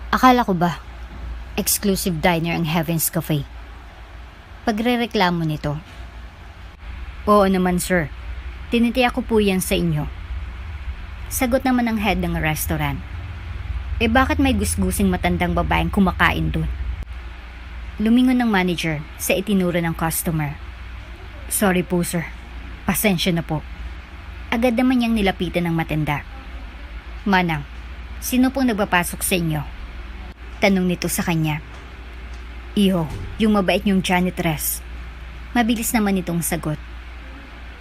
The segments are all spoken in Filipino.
Akala ko ba, exclusive diner ang Heaven's Cafe? Pagrereklamo nito. Oo naman sir, tinitiyak ko po yan sa inyo. Sagot naman ng head ng restaurant. Bakit may gusgusing matandang babaeng kumakain dun? Lumingon ng manager sa itinuro ng customer. Sorry po sir, pasensya na po. Agad naman niyang nilapitan ng matanda. Manang, sino pong nagpapasok sa inyo? Tanong nito sa kanya. Iho, yung mabait niyong janitress. Mabilis naman itong sagot.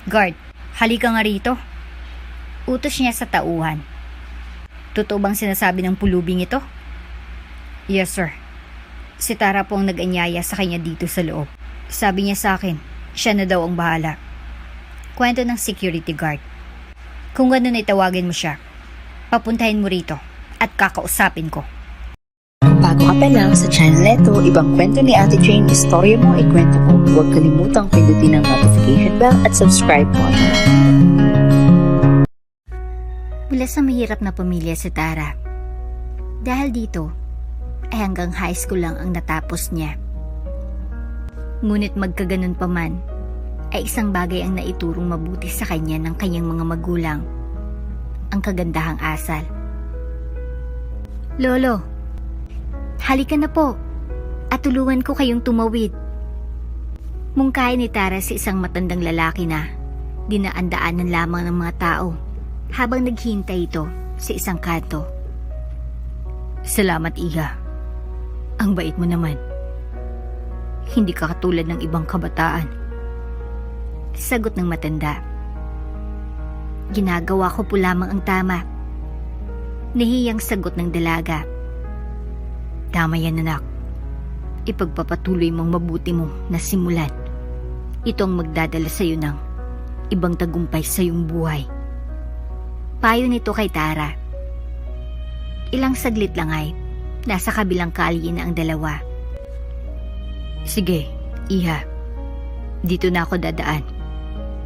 Guard, halika nga rito. Utos niya sa tauhan. Totoo bang sinasabi ng pulubing ito? Yes sir. Si Tara po ang nag-anyaya sa kanya dito sa loob. Sabi niya sa akin, siya na daw ang bahala. Kwento ng security guard. Kung gano'n ay tawagin mo siya. Papuntahin mo rito at kakausapin ko. Bago ka pa lang sa channel neto, ibang kwento ni Ate Jane, istorya mo, ikwento ko. Huwag kalimutang pindutin ang notification bell at subscribe po. Mula sa mahirap na pamilya si Tara. Dahil dito, ay hanggang high school lang ang natapos niya. Ngunit magkaganon pa man, ay isang bagay ang naiturong mabuti sa kanya ng kanyang mga magulang. Ang kagandahang asal. Lolo, halika na po at tulungan ko kayong tumawid. Mungkahi ni Tara sa isang matandang lalaki na dinaandaanan lamang ng mga tao habang naghintay ito sa isang kanto. Salamat, Iha. Ang bait mo naman. Hindi ka katulad ng ibang kabataan. Sagot ng matanda. Ginagawa ko po lamang ang tama. Nahiyang sagot ng dalaga. Tama yan, anak. Ipagpapatuloy mong mabuti mo na simulan. Ito ang magdadala sa iyo ng ibang tagumpay sa iyong buhay. Payo nito kay Tara. Ilang saglit lang ay nasa kabilang kalye na ang dalawa. Sige, Iha. Dito na ako dadaan.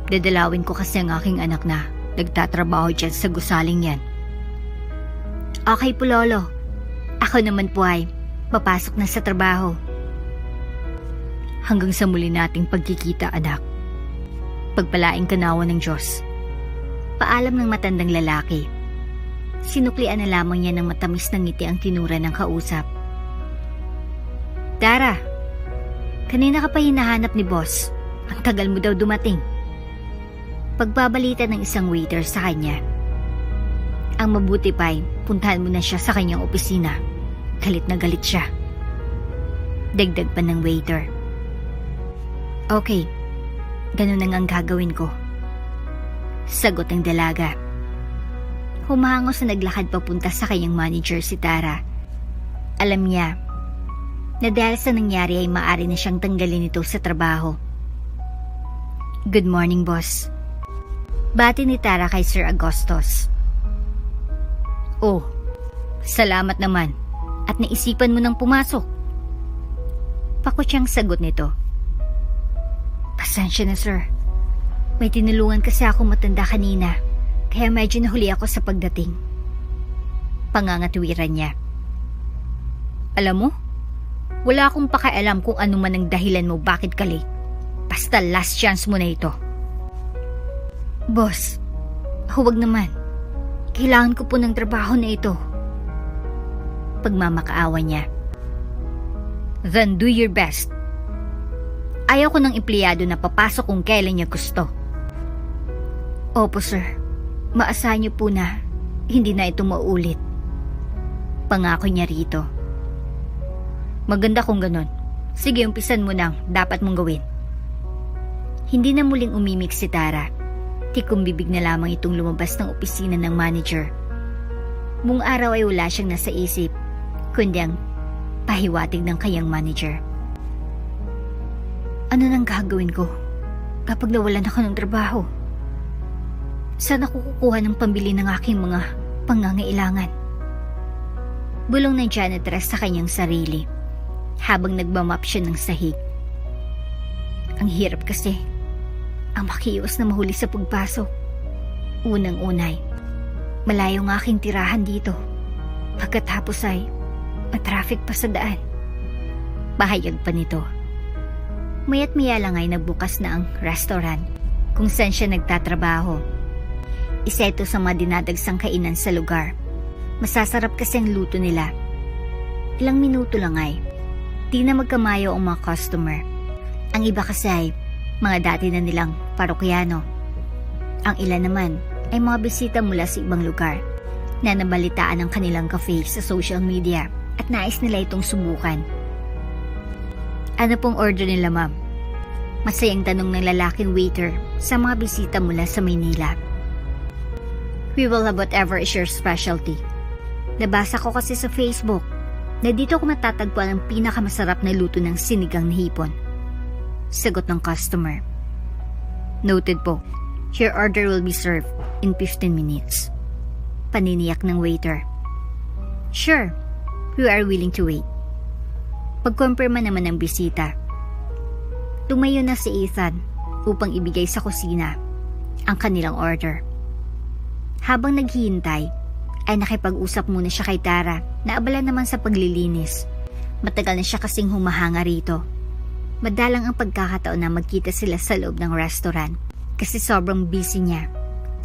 Dadalawin ko kasi ang aking anak na nagtatrabaho dyan sa gusaling yan. Okay po, Lolo. Ako naman po ay papasok na sa trabaho. Hanggang sa muli nating pagkikita, anak. Pagpalaing kanawa ng Diyos. Paalam ng matandang lalaki. Sinuklian na lamang niya ng matamis na ngiti ang tinura ng kausap. Tara, kanina ka pa hinahanap ni boss. Ang tagal mo daw dumating. Pagbabalita ng isang waiter sa kanya. Ang mabuti pa'y puntahan mo na siya sa kanyang opisina. Galit na galit siya. Dagdag pa ng waiter. Okay, ganun na nga ang gagawin ko. Sagot ng dalaga. Humahangos na naglakad papunta sa kanyang manager si Tara. Alam niya na dahil sa nangyari ay maaari na siyang tanggalin ito sa trabaho. Good morning, boss. Bati ni Tara kay Sir Agustos. Oh, salamat naman at naisipan mo nang pumasok. Pakutsiyang sagot nito. Pasensya na, sir. May tinulungan kasi ako matanda kanina, kaya medyo nahuli ako sa pagdating. Pangangatwiran niya. Alam mo, wala akong pakialam kung ano man ang dahilan mo bakit ka late. Basta last chance mo na ito. Boss, huwag naman. Kailangan ko po ng trabaho na ito. Pagmamakaawa niya. Then do your best. Ayaw ko ng empleyado na papasok kung kailan niya gusto. Opo, sir. Maasahan niyo po na hindi na ito maulit. Pangako niya rito. Maganda kung ganon. Sige, umpisan mo nang dapat mong gawin. Hindi na muling umimik si Tara. Tikong bibig na lamang itong lumabas ng opisina ng manager. Buong araw ay wala siyang nasa isip, kundi ang pahiwatig ng kanyang manager. Ano nang gagawin ko kapag nawalan ako ng trabaho? Saan ako kukuha ng pambili ng aking mga pangangailangan? Bulong ng janitress sa kanyang sarili habang nagmamap siya ng sahig. Ang hirap kasi ang makiiwas na mahuli sa pagpasok. Unang-unay, malayo ang aking tirahan dito. Pagkatapos ay Matraffic pa sa daan. Pahayag pa nito. Maya't maya lang ay nagbukas na ang restaurant kung saan siya nagtatrabaho. Isa ito sa mga dinadagsang kainan sa lugar. Masasarap kasi ang luto nila. Ilang minuto lang ay di na magkamayo ang mga customer. Ang iba kasi ay mga dati na nilang parokyano. Ang ilan naman ay mga bisita mula sa ibang lugar na nabalitaan ang kanilang cafe sa social media at nais nila itong subukan. Ano pong order nila, ma'am? Masayang tanong ng lalaking waiter sa mga bisita mula sa Maynila. We will have whatever is your specialty. Nabasa ko kasi sa Facebook na dito ko matatagpuan ang pinakamasarap na luto ng sinigang na hipon. Sagot ng customer. Noted po. Your order will be served in 15 minutes. Paniniyak ng waiter. Sure, we are willing to wait. Pagkumpirma naman ng bisita. Tumayo na si Ethan upang ibigay sa kusina ang kanilang order. Habang naghihintay, ay nakipag-usap muna siya kay Tara na abala naman sa paglilinis. Matagal na siya kasing humahanga rito. Madalang ang pagkakataon na magkita sila sa loob ng restaurant kasi sobrang busy niya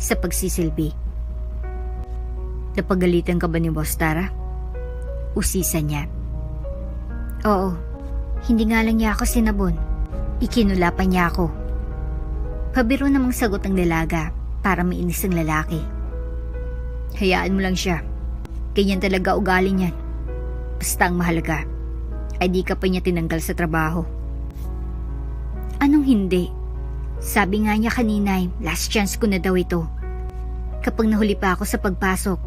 sa pagsisilbi. Napagalitan ka ba ni Boss Tara? Usisa niya. Oo, hindi nga lang niya ako sinabon. Ikinulapan niya ako. Pabiro namang sagot ng dalaga para mainis ang lalaki. Hayaan mo lang siya. Ganyan talaga ugali niyan. Basta ang mahalaga ay di ka pa niya tinanggal sa trabaho. Anong hindi? Sabi nga niya kanina ay last chance ko na daw ito. Kapag nahuli pa ako sa pagpasok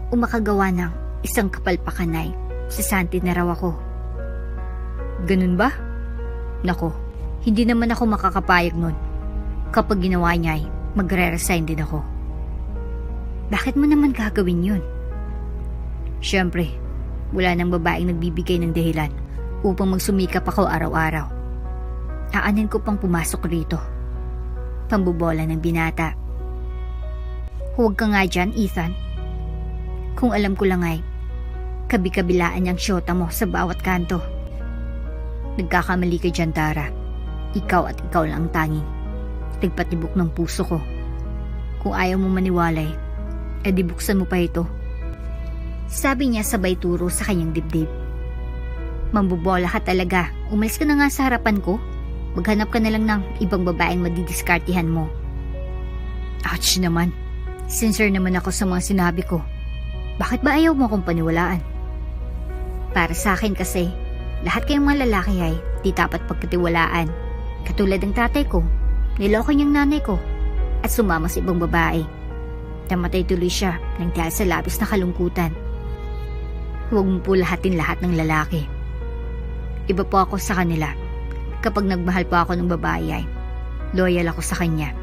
o makagawa ng isang kapalpakan ay sasanti na raw ako. Ganun ba? Nako, hindi naman ako makakapayag nun. Kapag ginawa niya ay magre-resign din ako. Bakit mo naman gagawin yun? Siyempre, wala nang babaeng nagbibigay ng dahilan upang magsumikap ako araw-araw. Aanin ko pang pumasok rito. Pambubola ng binata. Huwag ka nga dyan, Ethan. Kung alam ko lang ay, kabi-kabilaan niyang syota mo sa bawat kanto. Nagkakamali ka dyan, Tara. Ikaw at ikaw lang ang tanging nagpatibok ng puso ko. Kung ayaw mo maniwalay, edi buksan mo pa ito. Sabi niya sabay turo sa kanyang dibdib. Mambubola ka talaga. Umalis ka na nga sa harapan ko. Maghanap ka na lang ng ibang babaeng madidiskartihan mo. Ouch naman. Sincere naman ako sa mga sinabi ko. Bakit ba ayaw mo akong paniwalaan? Para sa akin kasi, lahat kayong mga lalaki ay di dapat pagkatiwalaan. Katulad ng tatay ko, niloko niyang nanay ko at sumama sa ibang babae. Namatay tuloy siya nang dahil sa labis na kalungkutan. Huwag mo po lahatin lahat ng lalaki. Iba po ako sa kanila. Kapag nagmahal po ako ng babae ay loyal ako sa kanya.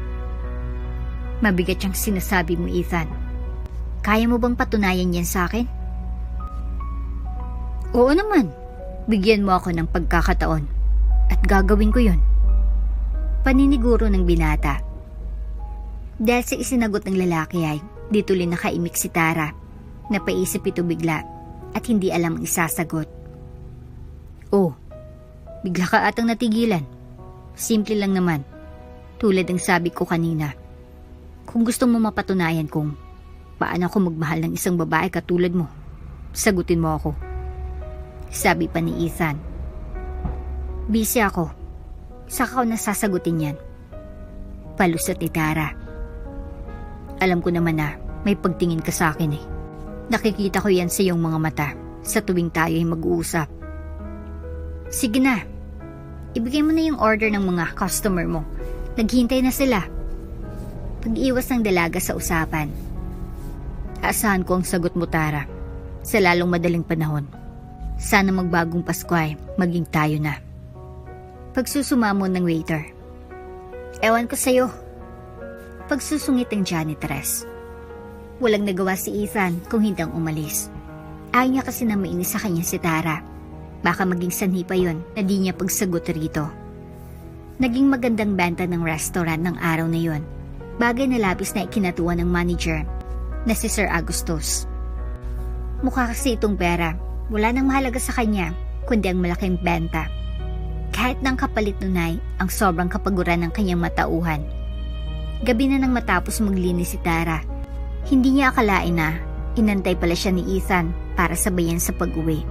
Mabigat siyang sinasabi mo, Ethan. Kaya mo bang patunayan yan sa akin? Oo naman. Bigyan mo ako ng pagkakataon at gagawin ko yun. Paniniguro ng binata. Dahil sa isinagot ng lalaki ay di tuloy nakaimik si Tara. Napaisip ito bigla at hindi alam ang isasagot. Oh, bigla ka atang natigilan. Simple lang naman. Tulad ng sabi ko kanina. Kung gusto mo mapatunayan kung paano ako magmahal ng isang babae katulad mo, sagutin mo ako. Sabi pa ni Ethan. Busy ako. Saka ko nasasagutin yan. Palusot ni Tara. Alam ko naman na may pagtingin ka sa akin eh. Nakikita ko yan sa iyong mga mata sa tuwing tayo ay mag-uusap. Sige na. Ibigay mo na yung order ng mga customer mo. Naghihintay na sila. Pag-iwas ng dalaga sa usapan. Aasahan ko ang sagot mo, Tara. Sa lalong madaling panahon. Sana magbagong Pasko ay maging tayo na. Pagsusumamon ng waiter. Ewan ko sa'yo. Pagsusungit ng janitress. Walang nagawa si Ethan kung hindi ang umalis. Ayaw niya kasi na mainis sa kanya si Tara. Baka maging sanhi pa yun na di niya pagsagot rito. Naging magandang benta ng restaurant ng araw na yun. Bagay na labis na ikinatuwa ng manager na si Sir Agustus. Mukha kasi itong pera Wala nang mahalaga sa kanya kundi ang malaking benta. Kahit nang kapalit nun ay ang sobrang kapaguran ng kanyang matauhan. Gabi na nang matapos maglinis si Tara. Hindi niya akalain na inantay pala siya ni Ethan para sabayan sa pag-uwi.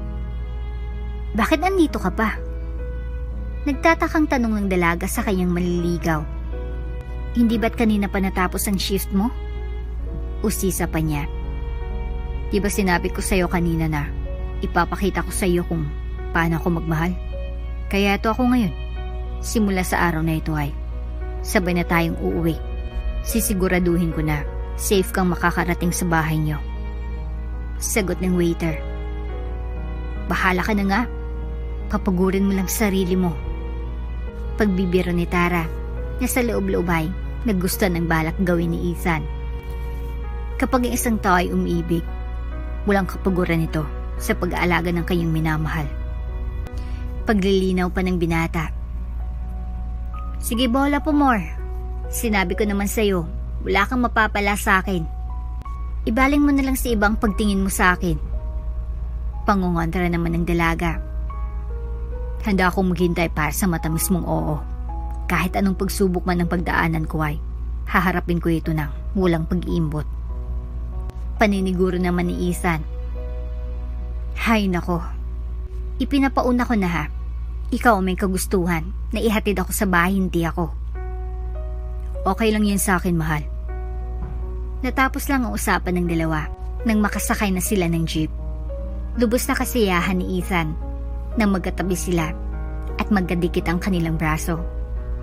Bakit andito ka pa? Nagtatakang tanong ng dalaga sa kanyang maliligaw. Hindi ba't kanina pa natapos ang shift mo? Usisa pa niya. Di ba sinabi ko sa'yo kanina na ipapakita ko sa'yo kung paano ako magmahal? Kaya ito ako ngayon. Simula sa araw na ito ay sabay na tayong uuwi. Sisiguraduhin ko na safe kang makakarating sa bahay niyo. Sagot ng waiter. Bahala ka na nga. Papagurin mo lang sarili mo. Pagbibiro ni Tara na sa loob-loob ay naggusto ng balak gawin ni Ethan. Kapag ang isang tao ay umiibig, walang kapaguran ito sa pag-aalaga ng kanyang minamahal. Paglilinaw pa ng binata. Sige bola po more. Sinabi ko naman sa'yo, wala kang mapapala sa akin. Ibaling mo na lang sa ibang pagtingin mo sa akin. Pangungontra naman ng dalaga. Handa akong maghintay para sa matamis mong oo. Kahit anong pagsubok man ng pagdaanan ko ay haharapin ko ito ng walang pag-iimbot. Paniniguro naman ni Ethan. Hay nako. Ipinapauna ko na ha. Ikaw may kagustuhan na ihatid ako sa bahay, hindi ako. Okay lang yan sa akin, mahal. Natapos lang ang usapan ng dalawa nang makasakay na sila ng jeep. Lubos na kasiyahan ni Ethan nang magkatabi sila at magkadikit ang kanilang braso.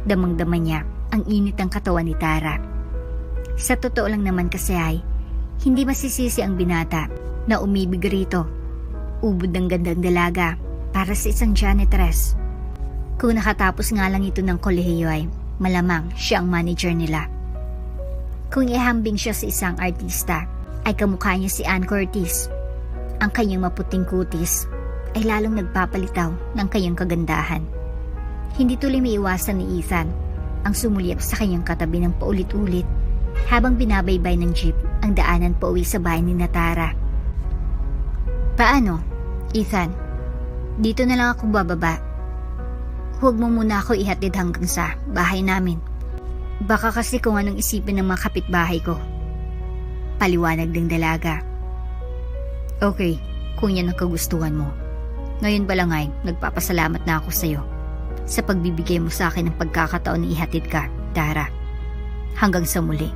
Damang-dama niya ang init ng katawan ni Tara. Sa totoo lang naman kasi ay hindi masisisi ang binata na umibig rito. Ubod ng gandang dalaga para sa isang janitress. Kung nakatapos nga lang ito ng kolehiyo ay malamang siya ang manager nila. Kung ihambing siya sa isang artista ay kamukha niya si Ann Curtis. Ang kanyang maputing kutis ay lalong nagpapalitaw ng kanyang kagandahan. Hindi tuloy maiwasan ni Ethan ang sumulyap sa kanyang katabi ng paulit-ulit habang binabaybay ng jeep ang daanan pauwi sa bahay ni Tara. Paano, Ethan? Dito na lang ako bababa. Huwag mo muna ako ihatid hanggang sa bahay namin. Baka kasi kung anong isipin ng mga kapitbahay ko. Paliwanag ng dalaga. Okay, kung yan ang kagustuhan mo. Ngayon pa lang ay nagpapasalamat na ako sa'yo sa pagbibigay mo sa akin ng pagkakataon na ihatid ka, Tara. Hanggang sa muli.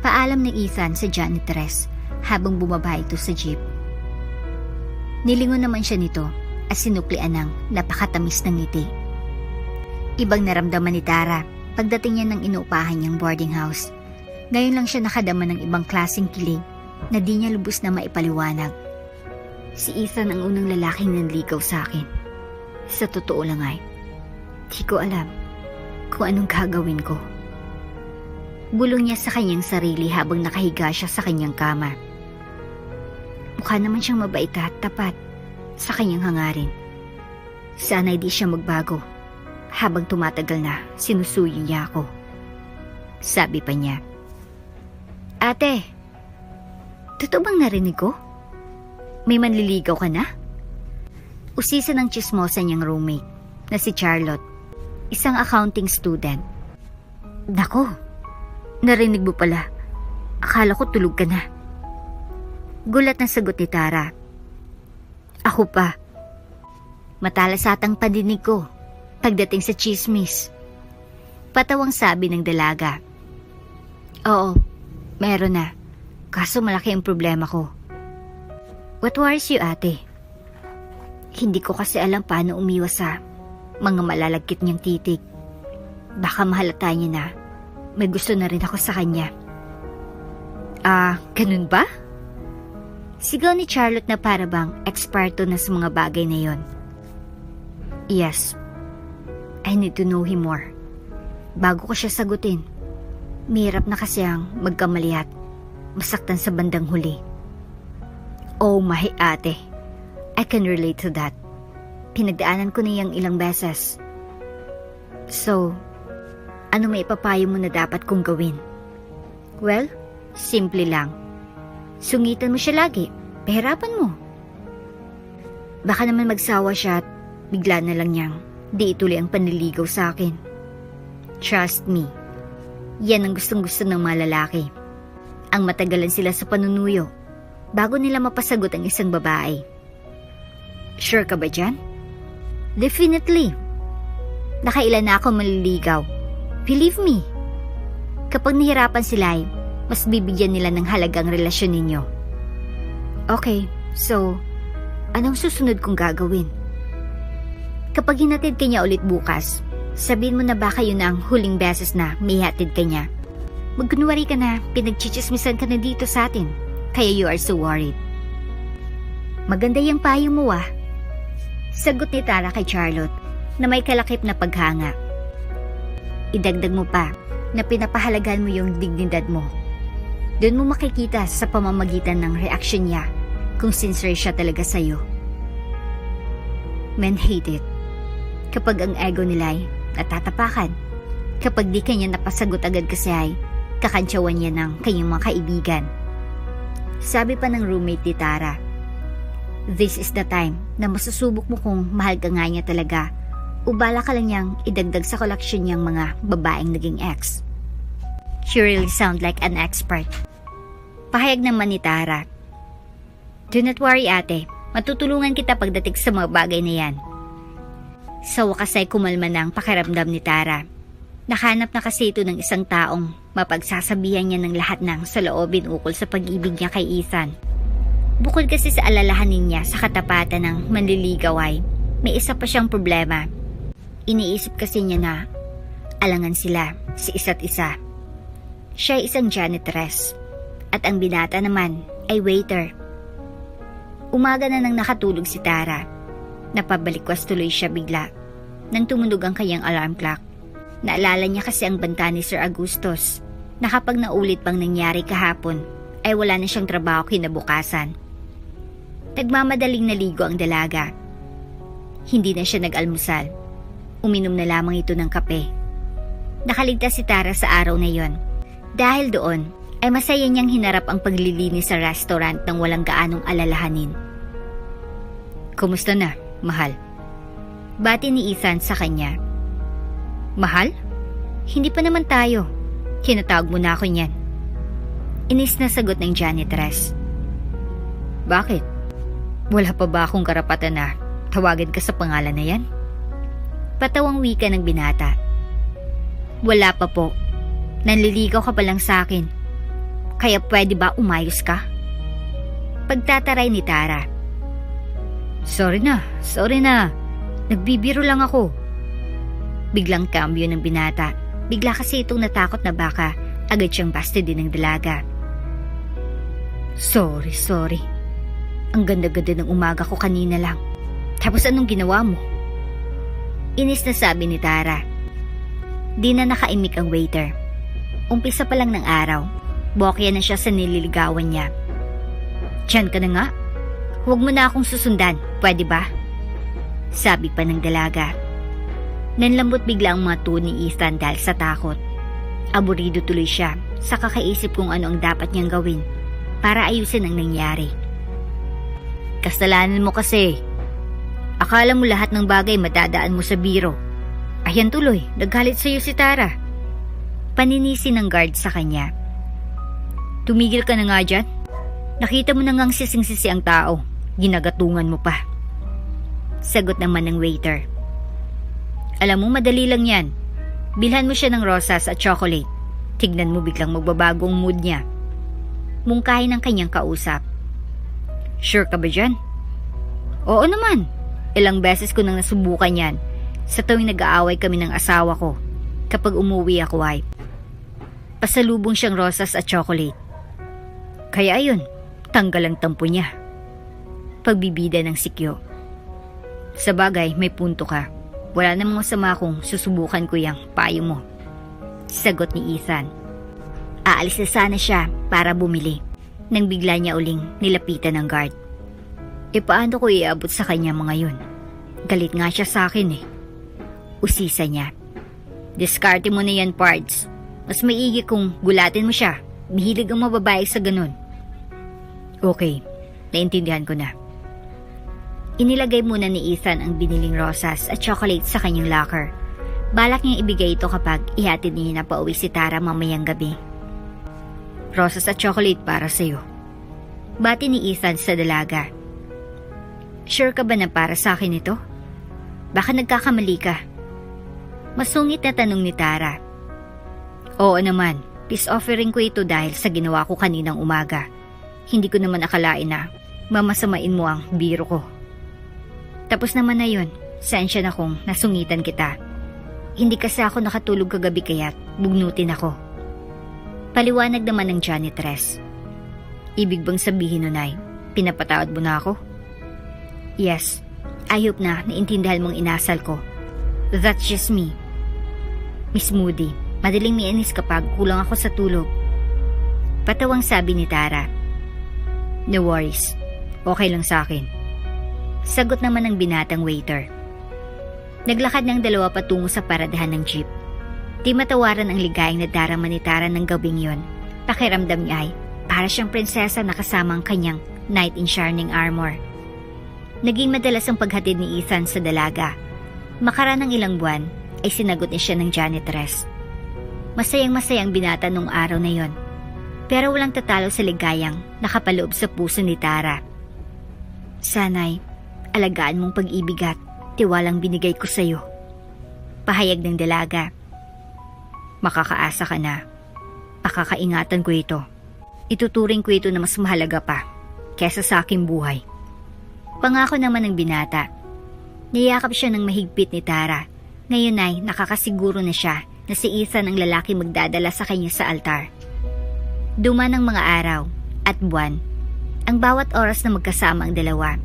Paalam ni Ethan sa janitress habang bumaba ito sa jeep. Nilingon naman siya nito at sinuklian ng napakatamis ng ngiti. Ibang naramdaman ni Tara pagdating niya ng inuupahan niyang boarding house. Ngayon lang siya nakadama ng ibang klaseng kilig na di niya lubos na maipaliwanag. Si Ethan ang unang lalaking nanligaw sa akin. Sa totoo lang ay, di ko alam kung anong gagawin ko. Bulong niya sa kanyang sarili habang nakahiga siya sa kanyang kama. Mukha naman siyang mabait at tapat sa kanyang hangarin. Sana'y di siya magbago. Habang tumatagal na, sinusuyo niya ako. Sabi pa niya, Ate, totoo bang narinig ko? May manliligaw ka na? Usisa ng chismosa niyang roommate na si Charlotte, isang accounting student. Nako, narinig mo pala. Akala ko tulog ka na. Gulat na sagot ni Tara. Ako pa. Matalas atang pandinig ko pagdating sa chismis. Patawang sabi ng dalaga. Oo, meron na. Kaso malaki ang problema ko. What worries you, ate? Hindi ko kasi alam paano umiwas sa mga malalagkit niyang titig. Baka mahalata niya na may gusto na rin ako sa kanya. Ganun ba? Sigaw ni Charlotte na para bang eksperto na sa mga bagay na yon. Yes. I need to know him more. Bago ko siya sagutin, mahirap na kasi ang magkamali at masaktan sa bandang huli. Oh my ate, I can relate to that. Pinagdaanan ko na yang ilang beses. So, ano may ipapayo mo na dapat kong gawin? Well, simple lang. Sungitan mo siya lagi, pahirapan mo. Baka naman magsawa siya at bigla na lang niyang di ituloy ang panliligaw sa akin. Trust me, yan ang gustong-gusto ng mga lalaki. Ang matagalan sila sa panunuyo bago nila mapasagot ang isang babae. Sure ka ba dyan? Definitely. Nakailan na ako maliligaw. Believe me. Kapag nahirapan sila ay mas bibigyan nila ng halagang relasyon ninyo. Okay, so anong susunod kong gagawin? Kapag hinatid ka niya ulit bukas, sabihin mo na baka yun na ang huling beses na may hatid ka niya. Magkunwari ka na pinagchichismisan ka na dito sa atin, kaya you are so worried. Maganda yung payo mo ah. Sagot ni Tara kay Charlotte na may kalakip na paghanga. Idagdag mo pa na pinapahalagan mo yung dignidad mo. Doon mo makikita sa pamamagitan ng reaksyon niya kung sincere siya talaga sa'yo. Men hate it kapag ang ego nila ay natatapakan. Kapag di kanya napasagot agad kasi ay kakantsawan niya ng kanyang mga kaibigan. Sabi pa ng roommate ni Tara, this is the time na masusubok mo kung mahal ka nga niya talaga o bala ka lang niyang idagdag sa koleksyon niyang mga babaeng naging ex. You really sound like an expert. Pahayag naman ni Tara. Do not worry ate, matutulungan kita pagdating sa mga bagay na yan. Sa wakas ay kumalma na ang pakiramdam ni Tara. Nakahanap na kasi ito ng isang taong mapagsasabihan niya ng lahat ng saloobin ukol sa pag-ibig niya kay Ethan. Bukod kasi sa alalahanin niya sa katapatan ng manliligaw ay may isa pa siyang problema. Iniisip kasi niya na alangan sila sa isa't isa. Siya ay isang janitress at ang binata naman ay waiter. Umaga na nang nakatulog si Tara. Napabalikwas tuloy siya bigla nang tumunog ang kanyang alarm clock. Naalala niya kasi ang banta ni Sir Augustus na kapag naulit pang nangyari kahapon ay wala na siyang trabaho kinabukasan. Nagmamadaling naligo ang dalaga. Hindi na siya nag-almusal. Uminom na lamang ito ng kape. Nakaligtas si Tara sa araw na yon. Dahil doon, ay masaya niyang hinarap ang paglilinis sa restaurant ng walang gaanong alalahanin. Kumusta na, mahal? Bati ni Ethan sa kanya. Mahal? Hindi pa naman tayo. Kinatawag mo na ako niyan. Inis na sagot ng janitress. Bakit? Wala pa ba akong karapatan na tawagan ka sa pangalan na yan? Patawang wika ng binata. Wala pa po. Nanliligaw ka pa lang sa akin. Kaya pwede ba umayos ka? Pagtataray ni Tara. Sorry na. Nagbibiro lang ako. Biglang cambio ng binata. Bigla kasi itong natakot na baka agad siyang busted din ng dalaga. Sorry. Ang ganda-ganda ng umaga ko kanina lang. Tapos anong ginawa mo? Inis na sabi ni Tara. Di na nakaimik ang waiter. Umpisa pa lang ng araw, bokya na siya sa nililigawan niya. Diyan ka na nga. Huwag mo na akong susundan, pwede ba? Sabi pa ng dalaga. Nanlambot bigla ang mga tuon ni Ethan dahil sa takot. Aburido tuloy siya sa kakaisip kung ano ang dapat niyang gawin para ayusin ang nangyari. Kasalanan mo kasi. Akala mo lahat ng bagay madadaan mo sa biro. Ayan tuloy, naggalit sa'yo si Tara. Paninisi ng guard sa kanya. Tumigil ka na nga dyan. Nakita mo na ngang sising-sisi ang tao. Ginagatungan mo pa. Sagot naman ng waiter. Alam mo, madali lang yan. Bilhan mo siya ng rosas at chocolate. Tignan mo biglang magbabago ang mood niya. Mungkahin ng kanyang kausap. Sure ka ba dyan? Oo naman. Ilang beses ko nang nasubukan yan sa tuwing nag-aaway kami ng asawa ko. Kapag umuwi ako ay pasalubong siyang rosas at chocolate. Kaya ayun, tanggal ang tampo niya. Pagbibida ng sikyo. Sa bagay, may punto ka. Wala namang masama kung susubukan ko yung payo mo. Sagot ni Ethan. Aalis na sana siya para bumili nang bigla niya uling nilapitan ng guard. Paano ko iabot sa kanya mga yun? Galit nga siya sa akin eh. Usisa niya. Diskarte mo na yan, Pards. Mas maigi kung gulatin mo siya. Mahilig ang mababae sa ganun. Okay, naintindihan ko na. Inilagay muna ni Ethan ang biniling rosas at chocolate sa kanyang locker. Balak niyang ibigay ito kapag ihatid niya na pauwi si Tara mamayang gabi. Rosas at chocolate para sa'yo. Bati ni Ethan sa dalaga. Sure ka ba na para sa akin ito? Baka nagkakamali ka. Masungit na tanong ni Tara. Oo naman, peace offering ko ito dahil sa ginawa ko kaninang umaga. Hindi ko naman akalain na mamasamain mo ang biro ko. Tapos naman na yun, sensya na kung nasungitan kita. Hindi kasi ako nakatulog kagabi kaya't bugnutin ako. Paliwanag naman ng janitress. Ibig bang sabihin nun ay, pinapatawad mo na ako? Yes, I hope na naintindihan mong inasal ko. That's just me. Miss Moody, madaling miinis kapag kulang ako sa tulog. Patawang sabi ni Tara. No worries, okay lang sa akin. Sagot naman ng binatang waiter. Naglakad ng dalawa patungo sa paradahan ng jeep. Di matawaran ang ligayang nadarama ni Tara ng gabing yon. Pakiramdam niya ay para siyang prinsesa na kasama ang kanyang knight in shining armor. Naging madalas ang paghatid ni Ethan sa dalaga. Makaraan ng ilang buwan ay sinagot niya siya ng janitress. Masayang-masayang binata nung araw na yon. Pero walang tatalo sa ligayang nakapaloob sa puso ni Tara. Sana'y alagaan mong pag-ibig at tiwalang binigay ko sa'yo. Pahayag ng dalaga. Makakaasa ka na. Pakakaingatan ko ito. Ituturing ko ito na mas mahalaga pa kesa sa aking buhay. Pangako naman ng binata. Niyakap siya ng mahigpit ni Tara. Ngayon ay nakakasiguro na siya na si Ethan ang lalaki magdadala sa kanya sa altar. Duman ang mga araw at buwan. Ang bawat oras na magkasama ang dalawa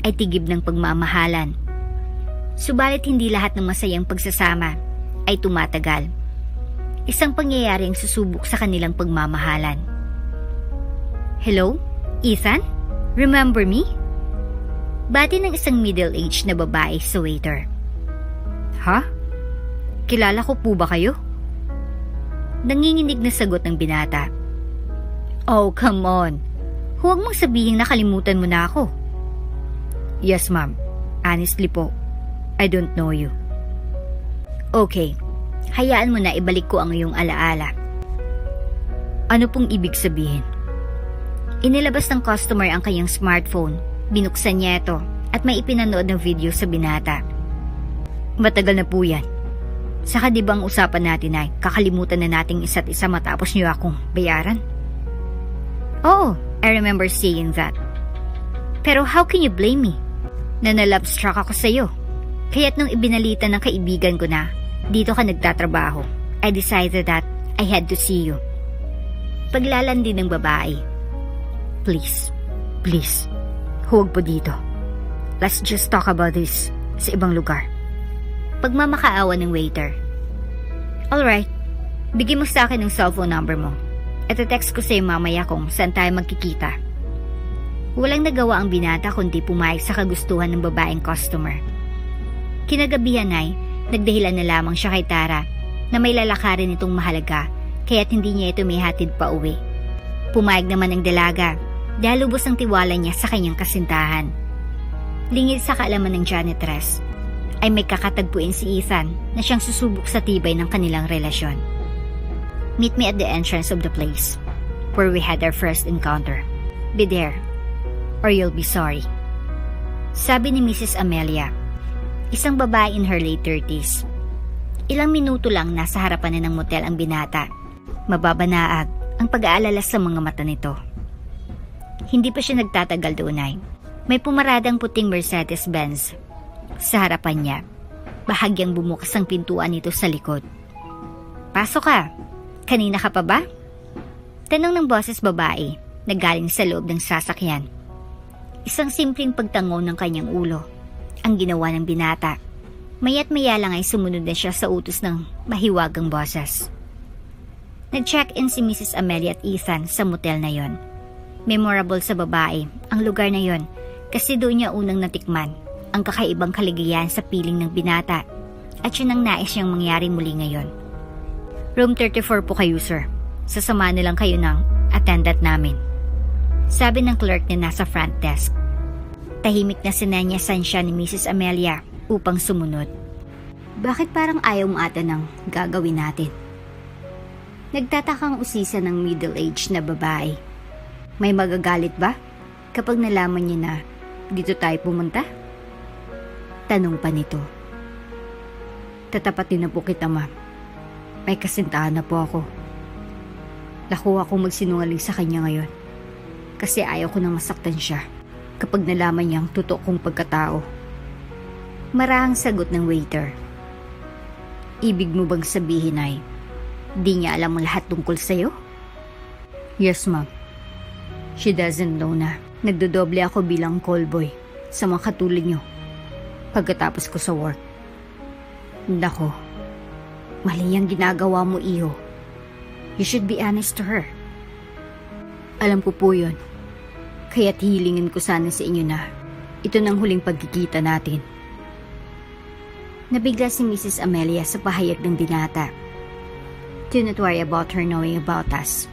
ay tigib ng pagmamahalan. Subalit hindi lahat ng masayang pagsasama ay tumatagal. Isang pangyayari ang susubok sa kanilang pagmamahalan. Hello, Ethan? Remember me? Bati ng isang middle-aged na babae sa waiter. Ha? Kilala ko po ba kayo? Nanginginig na sagot ng binata. Oh, come on. Huwag mong sabihin nakalimutan mo na ako. Yes, ma'am. Honestly po, I don't know you. Okay, hayaan mo na ibalik ko ang iyong alaala. Ano pong ibig sabihin? Inilabas ng customer ang kanyang smartphone. Binuksan niya ito at may ipinanood ng video sa binata. Matagal na po yan. Saka di bang usapan natin ay kakalimutan na nating isa't isa matapos niyo akong bayaran? Oo, I remember saying that. Pero how can you blame me? Nanalabstruck ako sa'yo. Kaya't nung ibinalita ng kaibigan ko na dito ka nagtatrabaho, I decided that I had to see you. Paglalandi ng babae. Please, please, huwag po dito. Let's just talk about this sa ibang lugar. Pagmamakaawa ng waiter. Alright, bigyan mo sa akin ng cellphone number mo. At text ko sa'yo mamaya kung saan tayo magkikita. Walang nagawa ang binata kundi pumayag sa kagustuhan ng babaeng customer. Kinagabihan ay nagdahilan na lamang siya kay Tara na may lalakarin itong mahalaga kaya't hindi niya ito may hatid pa uwi. Pumayag naman ang dalaga dahil lubos ang tiwala niya sa kanyang kasintahan. Lingid sa kaalaman ng janitress ay may kakatagpuin si Ethan na siyang susubok sa tibay ng kanilang relasyon. Meet me at the entrance of the place where we had our first encounter. Be there or you'll be sorry. Sabi ni Mrs. Amelia, isang babae in her late 30s. Ilang minuto lang nasa harapan na ng motel ang binata. Mababanaag ang pag-aalala sa mga mata nito. Hindi pa siya nagtatagal doon ay may pumaradang puting Mercedes-Benz sa harapan niya. Bahagyang bumukas ang pintuan nito sa likod. Pasok ka. Kanina ka pa ba? Tanong ng boses babae na galing sa loob ng sasakyan. Isang simpleng pagtango ng kanyang ulo ang ginawa ng binata. Maya't maya lang ay sumunod na siya sa utos ng mahiwagang boses. Nag-check-in si Mrs. Amelia at Ethan sa motel na yon. Memorable sa babae ang lugar na yon kasi doon niya unang natikman ang kakaibang kaligayahan sa piling ng binata at yun ang nais niyang mangyari muli ngayon. Room 34 po kayo, sir. Sasama na lang kayo ng attendant namin. Sabi ng clerk na nasa front desk. Tahimik na sinenyasan siya ni Mrs. Amelia upang sumunod. Bakit parang ayaw mo ata ng gagawin natin? Nagtatakang usisa ng middle-aged na babae. May magagalit ba kapag nalaman niya na dito tayo pumunta? Tanong pa nito. Tatapatin na po kita, ma'am. May kasintahan na po ako. Nakuha kong magsinungaling sa kanya ngayon kasi ayaw ko nang masaktan siya kapag nalaman niyang totoo kong pagkatao. Marahang sagot ng waiter. Ibig mo bang sabihin ay di niya alam ang lahat tungkol sa'yo? Yes, ma'am. She doesn't know na nagdodoble ako bilang callboy sa mga katulad niyo pagkatapos ko sa work. Nako, mali ang ginagawa mo, iho. You should be honest to her. Alam ko po yun. Kaya't hilingin ko sana sa inyo na ito nang huling pagkikita natin. Nabigla si Mrs. Amelia sa pahayag ng binata. Do not worry about her knowing about us.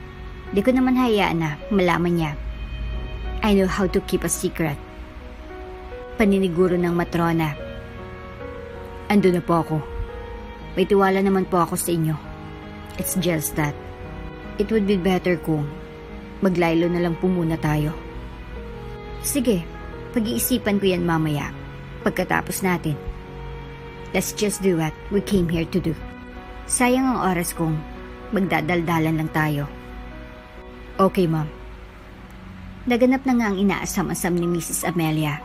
Di ko naman hayaan na malaman niya. I know how to keep a secret. Paniniguro ng matrona. Ando na po ako. May tiwala naman po ako sa inyo. It's just that it would be better kung maglaylo na lang po muna tayo. Sige, pag-iisipan ko yan mamaya pagkatapos natin. Let's just do what we came here to do. Sayang ang oras kung magdadaldalan lang tayo. Okay, ma'am. Naganap na nga ang inaasam-asam ni Mrs. Amelia.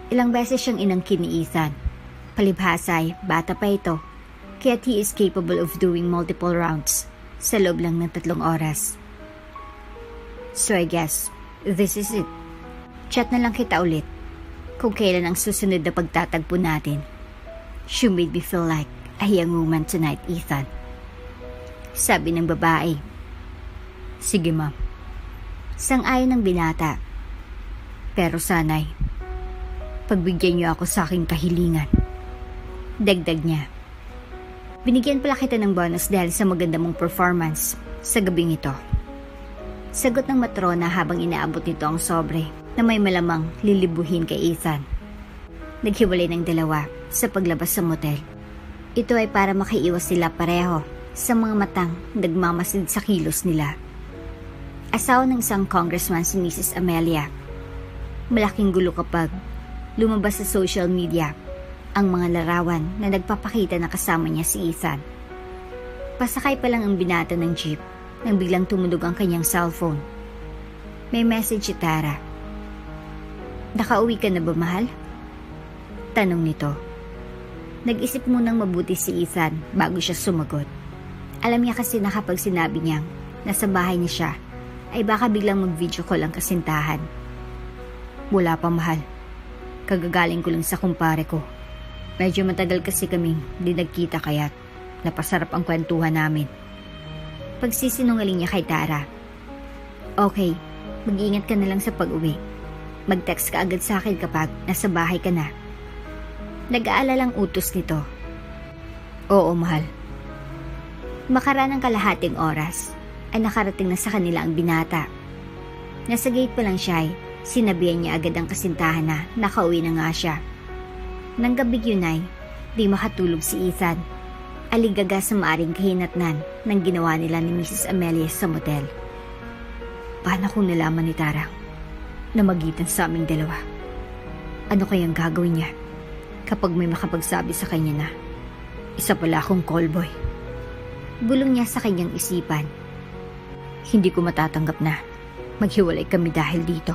Ilang beses siyang inangkin ni Ethan. Palibhasay, bata pa ito, kaya't he is capable of doing multiple rounds sa loob lang ng 3 oras. So I guess, this is it. Chat na lang kita ulit kung kailan ang susunod na pagtatagpo natin. You made me feel like a young woman tonight, Ethan. Sabi ng babae. Sige, ma'am. Sang-ayon ng binata. Pero sanay, pagbigyan niyo ako sa aking kahilingan. Dagdag niya. Binigyan pala kita ng bonus dahil sa maganda mong performance sa gabing ito. Sagot ng matrona habang inaabot nito ang sobre na may malamang lilibuhin kay Ethan. Naghiwalay ng dalawa sa paglabas sa motel. Ito ay para makaiwas sila pareho sa mga matang nagmamasid sa kilos nila. Asawa ng isang congressman si Mrs. Amelia. Malaking gulo kapag lumabas sa social media ang mga larawan na nagpapakita na kasama niya si Ethan. Pasakay pa lang ang binata ng jeep nang biglang tumunog ang kanyang cellphone. May message si Tara. Nakauwi ka na ba, mahal? Tanong nito. Nag-isip munang mabuti si Ethan bago siya sumagot. Alam niya kasi na kapag sinabi niyang nasa bahay niya siya, ay baka biglang mag-video call ang kasintahan. Wala pa, mahal. Kagagaling ko lang sa kumpare ko. Medyo matagal kasi kaming di nagkita kaya't napasarap ang kwentuhan namin. Pagsisinungaling niya kay Tara. Okay, mag-iingat ka na lang sa pag-uwi. Mag-text ka agad sa akin kapag nasa bahay ka na. Nag-aalalang utos nito. Oo, mahal. Makaraan ng kalahating oras ay nakarating na sa kanila ang binata. Nasa gate pa lang siya ay sinabihan niya agad ang kasintahan na nakauwi na nga siya. Nang gabing yun ay di makatulog si Ethan. Aligaga sa maaring kahinatnan ng ginawa nila ni Mrs. Amelia sa motel. Paano kung nalaman ni Tara na magitan sa aming dalawa? Ano kayang gagawin niya kapag may makapagsabi sa kanya na isa pala akong callboy? Bulong niya sa kanyang isipan. Hindi ko matatanggap na maghiwalay kami dahil dito.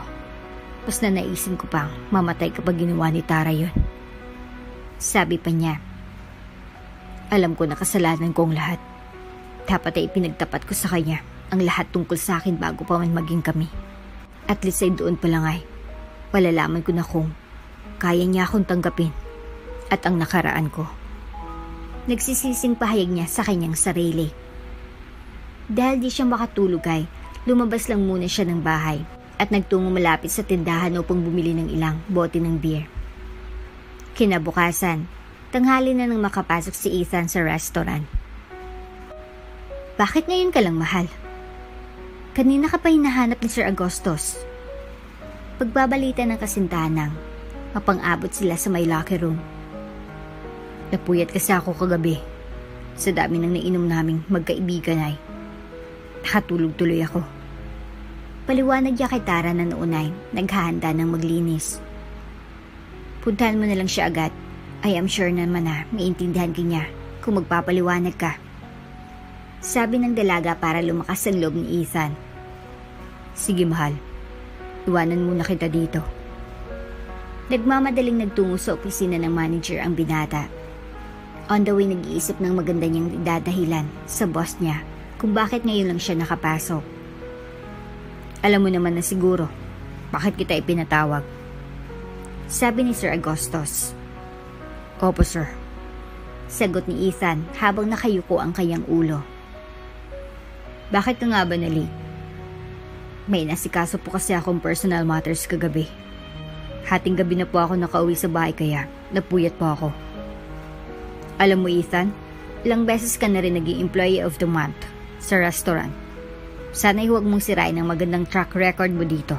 Pas na naisin ko pang mamatay kapag ginawa ni Tara yun. Sabi pa niya, alam ko na kasalanan ko ang lahat. Dapat ay ipinagtapat ko sa kanya ang lahat tungkol sa akin bago pa man maging kami. At least ay doon pa lang ay palalaman ko na kung kaya niya akong tanggapin at ang nakaraan ko. Nagsisising pahayag niya sa kanyang sarili. Dahil di siya makatulog ay lumabas lang muna siya ng bahay at nagtungo malapit sa tindahan upang bumili ng ilang bote ng beer. Kinabukasan, tanghali na nang makapasok si Ethan sa restaurant. Bakit ngayon ka lang, mahal? Kanina ka pa hinahanap ni Sir Agustus. Pagbabalita ng kasintahan ng mapang-abot sila sa may locker room. Napuyat kasi ako kagabi. Sa dami ng nainom naming magkaibigan ay nakatulog tuloy ako. Paliwanag niya kay Tara na noon ay naghahanda ng maglinis. Puntahan mo na lang siya agad. I am sure naman na maiintindihan ka niya kung magpapaliwanag ka. Sabi ng dalaga para lumakas ang loob ni Ethan. Sige mahal, iwanan muna kita dito. Nagmamadaling nagtungo sa opisina ng manager ang binata. On the way nag-iisip ng maganda niyang idadahilan sa boss niya kung bakit ngayon lang siya nakapasok. Alam mo naman na siguro bakit kita ipinatawag. Sabi ni Sir Agustus. Opo sir. Sagot ni Ethan habang nakayuko ang kanyang ulo. Bakit ka nga ba na-late? May nasikaso po kasi akong personal matters kagabi. Hating gabi na po ako nakauwi sa bahay kaya napuyat po ako. Alam mo Ethan, ilang beses ka na rin naging employee of the month sa restaurant. Sana'y huwag mong sirain ang magandang track record mo dito.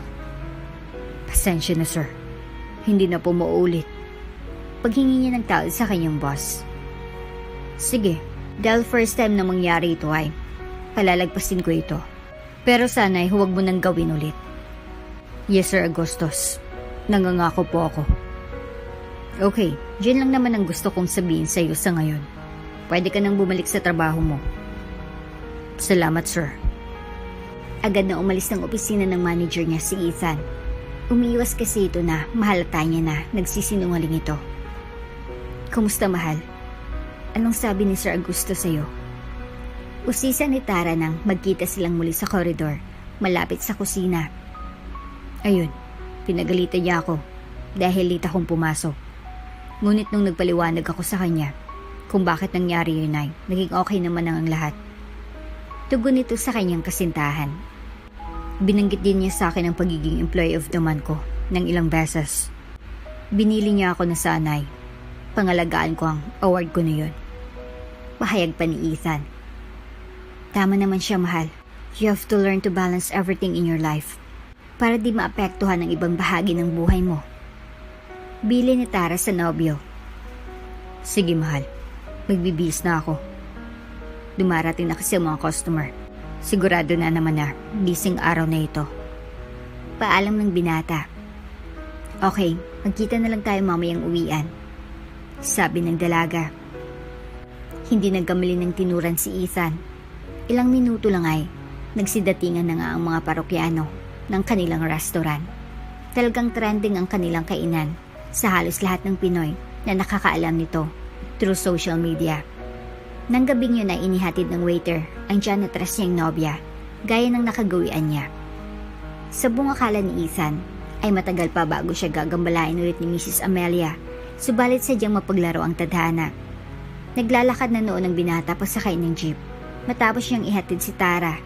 Pasensya na sir. Hindi na po mauulit. Paghingi niya ng tawad sa kanyang boss. Sige, dahil first time na mangyari ito ay palalagpasin ko ito. Pero sana'y huwag mo nang gawin ulit. Yes Sir Agustus, nangangako po ako. Okay, dyan lang naman ang gusto kong sabihin sa iyo sa ngayon. Pwede ka nang bumalik sa trabaho mo. Salamat sir. Agad na umalis ng opisina ng manager niya si Ethan. Umiiwas kasi ito na mahalata niya na nagsisinungaling ito. Kumusta mahal? Anong sabi ni Sir Augusto sa'yo? Usisa ni Tara nang magkita silang muli sa koridor, malapit sa kusina. Ayun, pinagalitan niya ako dahil late akong pumasok. Ngunit nung nagpaliwanag ako sa kanya kung bakit nangyari yun ay naging okay naman ang lahat. Tugon nito sa kanyang kasintahan. Binanggit din niya sa akin ang pagiging employee of the month ko ng ilang beses. Binili niya ako na sanay. Pangalagaan ko ang award ko na yun. Pahayag pa ni Ethan. Tama naman siya mahal. You have to learn to balance everything in your life para di maapektuhan ang ibang bahagi ng buhay mo. Bili ni Tara sa nobyo. Sige mahal, magbibihis na ako. Dumarating na kasi ang mga customer. Sigurado na naman na gising araw na ito. Paalam ng binata. Okay, magkita na lang tayo mamayang uwian. Sabi ng dalaga. Hindi nagkamali ng tinuran si Ethan. Ilang minuto lang ay nagsidatingan na nga ang mga parokyano ng kanilang restaurant. Talagang trending ang kanilang kainan sa halos lahat ng Pinoy na nakakaalam nito through social media. Nang gabing yun ay inihatid ng waiter ang janitress niyang nobya gaya ng nakagawian niya. Sa buong akala ni Ethan ay matagal pa bago siya gagambalain ulit ni Mrs. Amelia, subalit sadyang mapaglaro ang tadhana. Naglalakad na noon ang binata pasakay ng jeep matapos siyang ihatid si Tara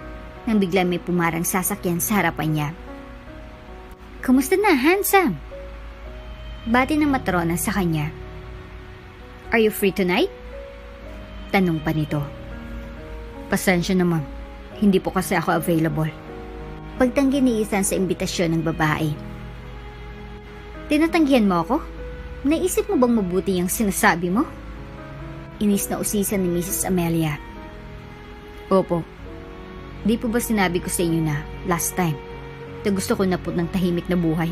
nang bigla may pumarang sasakyan sa harapan niya. Kumusta na, handsome? Bati ng matrona sa kanya. Are you free tonight? Tanong pa nito. Pasensya naman, hindi po kasi ako available. Pagtanggi ni Ethan sa imbitasyon ng babae. Tinatanggihan mo ako? Naisip mo bang mabuti yung sinasabi mo? Inis na usisan ni Mrs. Amelia. Opo. Di po ba sinabi ko sa inyo na last time na gusto ko na po ng tahimik na buhay?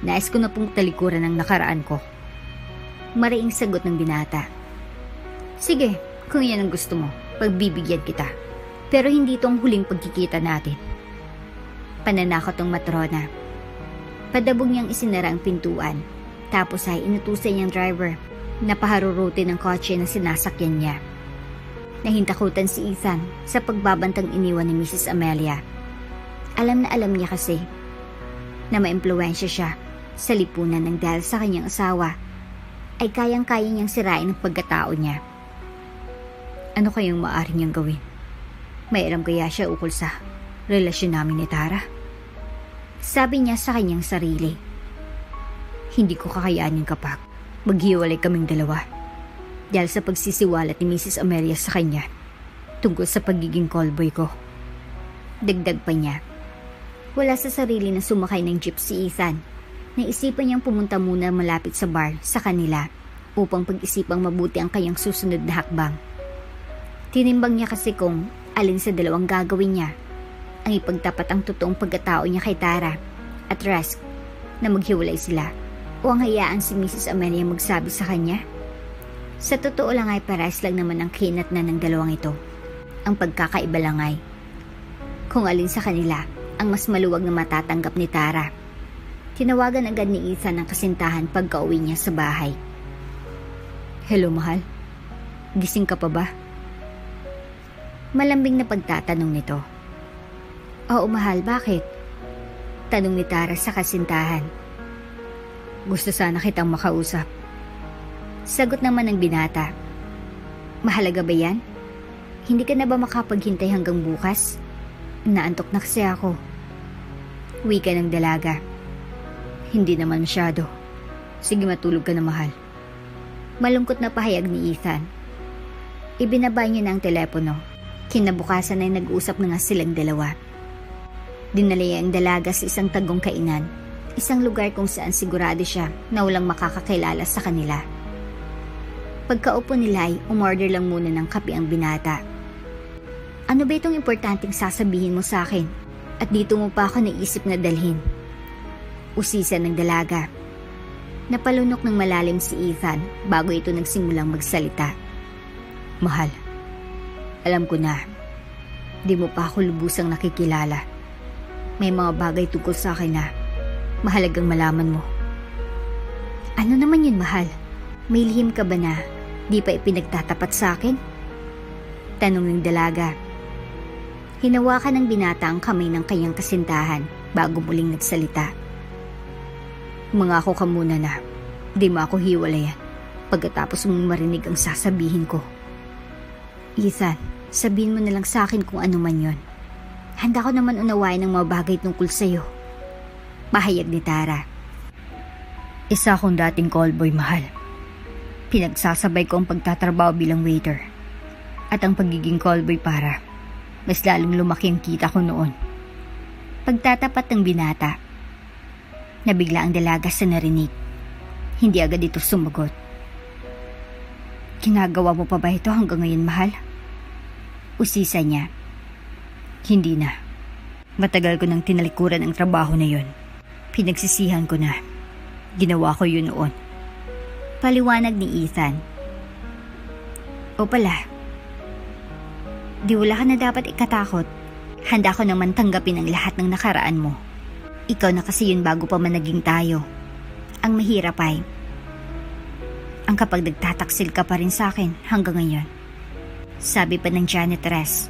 Nais ko na pong talikuran ng nakaraan ko. Mariing sagot ng binata. Sige, kung yan ang gusto mo, pagbibigyan kita. Pero hindi itong huling pagkikita natin. Pananakot ang matrona. Padabog niyang isinara ang pintuan. Tapos ay inutusan niyang driver na paharurutin ng kotse na sinasakyan niya. Nahintakutan si Ethan sa pagbabantang iniwan ni Mrs. Amelia. Alam na alam niya kasi na maimpluwensya siya sa lipunan ng dahil sa kanyang asawa ay kayang-kaya niyang sirain ang pagkatao niya. Ano kayang maaari niyang gawin? May alam kaya siya ukol sa relasyon namin ni Tara? Sabi niya sa kanyang sarili. Hindi ko kakayanin kapag maghiwalay kaming dalawa dahil sa pagsisiwalat ni Mrs. Amelia sa kanya tungkol sa pagiging callboy ko. Dagdag pa niya. Wala sa sarili na sumakay ng jeep si Ethan Naisipan niyang pumunta muna malapit sa bar sa kanila upang pag-isipang mabuti ang kanyang susunod na hakbang. Tinimbang niya kasi kung alin sa dalawang gagawin niya, ang ipagtapat ang totoong pagkatao niya kay Tara at risk na maghiwalay sila o ang hayaan si Mrs. Amelia magsabi sa kanya. Sa totoo lang ay pares lang naman ang kinatnan ng dalawang ito. Ang pagkakaiba lang ay kung alin sa kanila ang mas maluwag na matatanggap ni Tara. Tinawagan agad ni Ethan ang kasintahan pagka-uwi niya sa bahay. Hello, mahal. Gising ka pa ba? Malambing na pagtatanong nito. Oo, mahal, bakit? Tanong ni Tara sa kasintahan. Gusto sana kitang makausap. Sagot naman ng binata. Mahalaga ba yan? Hindi ka na ba makapaghintay hanggang bukas? Naantok na kasi ako. Wika ng dalaga. Hindi naman masyado. Sige, matulog ka na, mahal. Malungkot na pahayag ni Ethan. Ibinaba niya na ang telepono. Kinabukasan ay nag-usap na nga silang dalawa. Dinala niya ang dalaga sa isang tagong kainan, isang lugar kung saan sigurado siya na walang makakakilala sa kanila. Pagkaupo nila ay umorder lang muna ng kape ang binata. Ano ba itong importanteng sasabihin mo sa akin? At dito mo pa ako naisip na dalhin? Usisa ng dalaga. Napalunok ng malalim si Ethan bago ito nagsimulang magsalita. Mahal, alam ko na, di mo pa ako lubusang nakikilala. May mga bagay tungkol sa akin na mahalagang malaman mo. Ano naman yun, mahal? May lihim ka ba na di pa ipinagtatapat sa akin? Tanong ng dalaga. Hinawakan ng binata ang kamay ng kanyang kasintahan bago muling nagsalita. Mangako ka muna na di mo ako hiwalayan pagkatapos mong marinig ang sasabihin ko. Ethan, sabihin mo na lang sa akin kung ano man yon. Handa ko naman unawain ang mga bagay tungkol sa'yo. Pahayag ni Tara. Isa akong dating callboy, mahal. Pinagsasabay ko ang pagtatrabaho bilang waiter at ang pagiging callboy para mas lalong lumaki ang kita ko noon. Pagtatapat ng binata. Nabigla ang dalaga sa narinig. Hindi agad ito sumagot. Ginagawa mo pa ba ito hanggang ngayon, mahal? Usisa niya. Hindi na. Matagal ko nang tinalikuran ang trabaho na yon. Pinagsisihan ko na. Ginawa ko yun noon. Paliwanag ni Ethan. O pala, di wala ka na dapat ikatakot. Handa ko naman tanggapin ang lahat ng nakaraan mo. Ikaw na kasi yun bago pa man naging tayo. Ang mahirap ay ang kapag nagtataksil ka pa rin sa akin hanggang ngayon. Sabi pa ng janitress.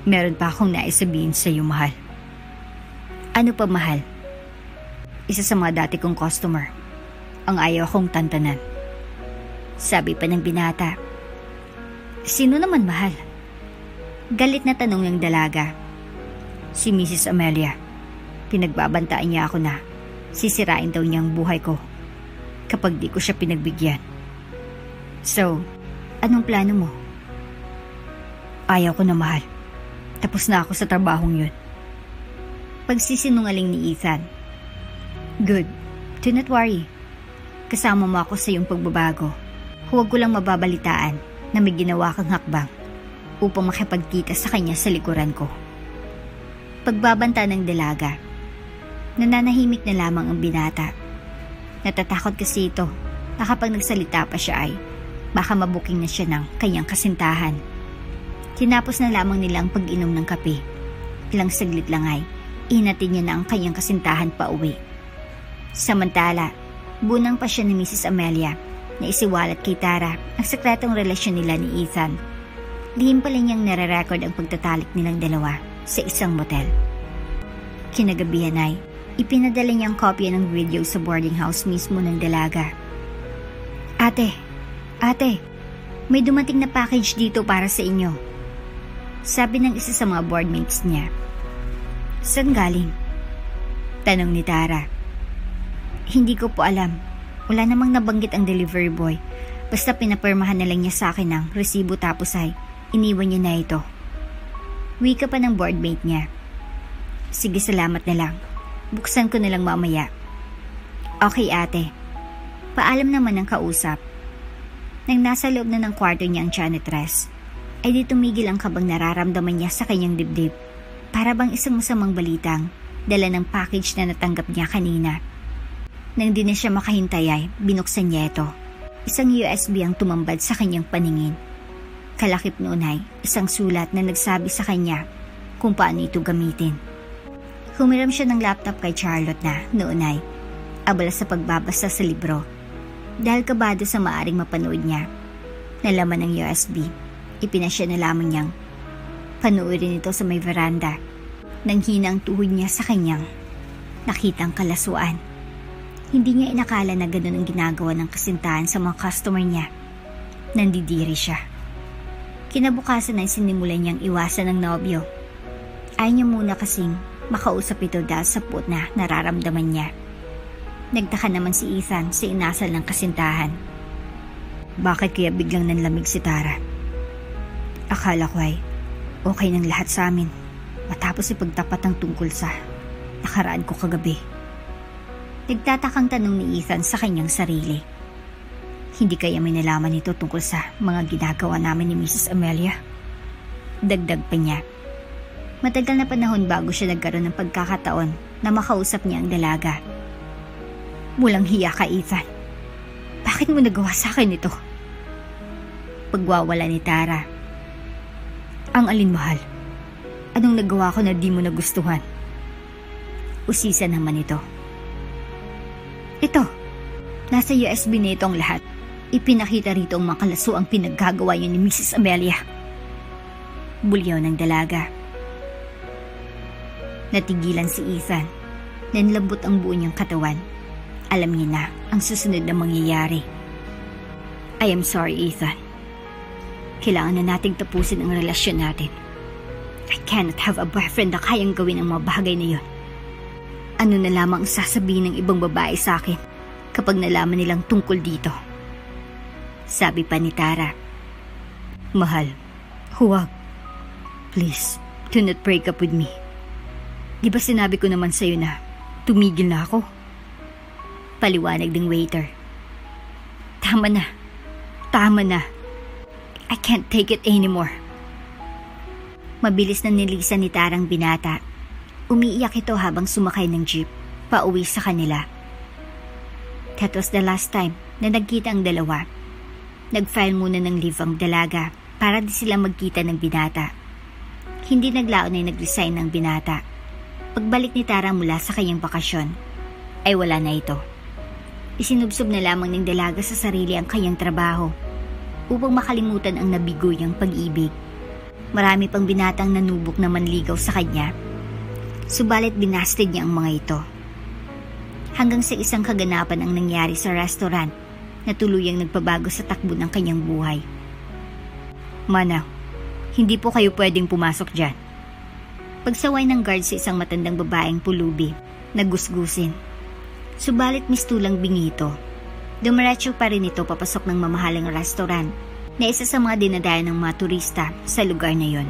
Meron pa akong nais sabihin sa iyo, mahal. Ano pa, mahal? Isa sa mga dati kong customer ang ayaw akong tantanan. Sabi pa ng binata. Sino naman, mahal? Galit na tanong ng dalaga. Si Mrs. Amelia. Pinagbabantaan niya ako na sisirain daw niya ang buhay ko kapag di ko siya pinagbigyan. So, anong plano mo? Ayaw ko na, mahal. Tapos na ako sa trabahong yun. Pagsisinungaling ni Ethan. Good. Do not worry. Kasama mo ako sa iyong pagbabago. Huwag ko lang mababalitaan na may ginawa kang hakbang upang makipagkita sa kanya sa likuran ko. Pagbabanta ng dalaga. Nananahimik na lamang ang binata. Natatakot kasi ito na kapag nagsalita pa siya ay baka mabuking na siya ng kanyang kasintahan. Tinapos na lamang nila ang pag-inom ng kape. Ilang saglit lang ay ihinatid niya na ang kanyang kasintahan pa uwi. Samantala, bunang pa siya ni Mrs. Amelia na isiwalat kay Tara ang sekretong relasyon nila ni Ethan. Lihim pala niyang nare-record ang pagtatalik nilang dalawa sa isang motel. Kinagabihan ay ipinadala niyang kopya ng video sa boarding house mismo ng dalaga. Ate, may dumating na package dito para sa inyo. Sabi ng isa sa mga boardmates niya. Saan galing? Tanong ni Tara. Hindi ko po alam. Wala namang nabanggit ang delivery boy. Basta pinapirmahan na lang niya sa akin ng resibo tapos ay iniwan niya na ito. Wika pa ng boardmate niya. Sige, salamat na lang. Buksan ko na lang mamaya. Okay ate. Paalam naman ang kausap. Nang nasa loob na ng kwarto niya ang janitress, ay di tumigil ang kabang nararamdaman niya sa kanyang dibdib. Para bang isang masamang balitang dala ng package na natanggap niya kanina. Nang di na siya makahintay ay binuksan niya ito. Isang USB ang tumambad sa kanyang paningin. Kalakip noon ay isang sulat na nagsabi sa kanya kung paano ito gamitin. Humiram siya ng laptop kay Charlotte na noon ay abala sa pagbabasa sa libro. Dahil kabado sa maaring mapanood niya na laman ng USB, ipinasya na lamang niyang panoorin ito sa may veranda. Nang hina ang tuhod niya sa kanyang nakitang kalasuan. Hindi niya inakala na ganun ang ginagawa ng kasintahan sa mga customer niya. Nandidiri siya. Kinabukasan ay sinimulan niyang iwasan ng nobyo. Ayaw niya muna kasing makausap ito dahil sa puot na nararamdaman niya. Nagtaka naman si Ethan sa inasal ng kasintahan. Bakit kaya biglang nanlamig si Tara? Akala ko ay okay ng lahat sa amin matapos ipagtapat ang tungkol sa nakaraan ko kagabi. Nagtatakang tanong ni Ethan sa kanyang sarili. Hindi kaya may nalaman ito tungkol sa mga ginagawa namin ni Mrs. Amelia? Dagdag pa niya. Matagal na panahon bago siya nagkaroon ng pagkakataon na makausap niya ang dalaga. Walang hiya ka, Ethan. Bakit mo nagawa sa akin ito? Pagwawala ni Tara. Ang alinmahal. Anong nagawa ko na di mo nagustuhan? Usisa naman ito. Ito. Nasa USB na ito ang lahat. Ipinakita rito ang makalaso ang pinaggagawa niya ni Mrs. Amelia. Bulyaw ng dalaga. Natigilan si Ethan. Nanlambot ang buo niyang katawan. Alam niya na ang susunod na mangyayari. I am sorry, Ethan. Kailangan na nating tapusin ang relasyon natin. I cannot have a boyfriend na kayang gawin ang mga bagay na yun. Ano na lamang ang sasabihin ng ibang babae sa akin kapag nalaman nilang tungkol dito? Sabi pa ni Tara. Mahal, huwag. Please, do not break up with me. Di ba sinabi ko naman sa'yo na tumigil na ako? Paliwanag ng waiter. Tama na. Tama na. I can't take it anymore. Mabilis na nilisan ni Tarang binata. Umiiyak ito habang sumakay ng jeep pauwi sa kanila. That was the last time na nagkita ang dalawa. Nag-file muna ng leave ang dalaga para di sila magkita ng binata. Hindi naglaon ay nag-resign ng binata. Pagbalik ni Tarang mula sa kanyang bakasyon, ay wala na ito. Isinubsob na lamang ng dalaga sa sarili ang kanyang trabaho upang makalimutan ang nabiguyang pag-ibig. Marami pang binatang nanubok na manligaw sa kanya. Subalit binasted niya ang mga ito. Hanggang sa isang kaganapan ang nangyari sa restaurant na tuluyang nagpabago sa takbo ng kanyang buhay. Mana, hindi po kayo pwedeng pumasok dyan. Pagsaway ng guard sa isang matandang babaeng pulubi, nagusgusin. Subalit mistulang bingi ito. Dumiretso pa rin ito papasok ng mamahaling restaurant na isa sa mga dinadayan ng mga turista sa lugar na yon.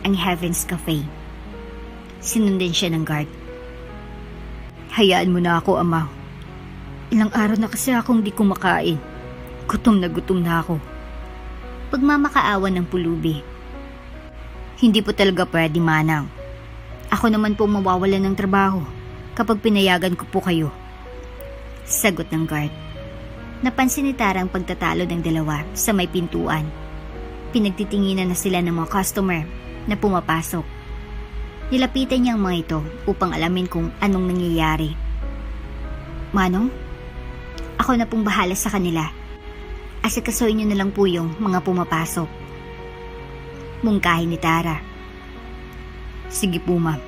Ang Heaven's Cafe. Sinundan siya ng guard. Hayaan mo na ako, ama. Ilang araw na kasi akong di kumakain. Gutom na ako. Pagmamakaawa ng pulubi. Hindi po talaga pwede, manang. Ako naman po mawawalan ng trabaho kapag pinayagan ko po kayo. Sagot ng guard. Napansin ni Tara ang pagtatalo ng dalawa sa may pintuan. Pinagtitinginan na sila ng mga customer na pumapasok. Nilapitan niya ang mga ito upang alamin kung anong nangyayari. Manong, ako na pong bahala sa kanila. Asikasuhin niyo na lang po yung mga pumapasok. Mungkahi ni Tara. Sige po, ma'am.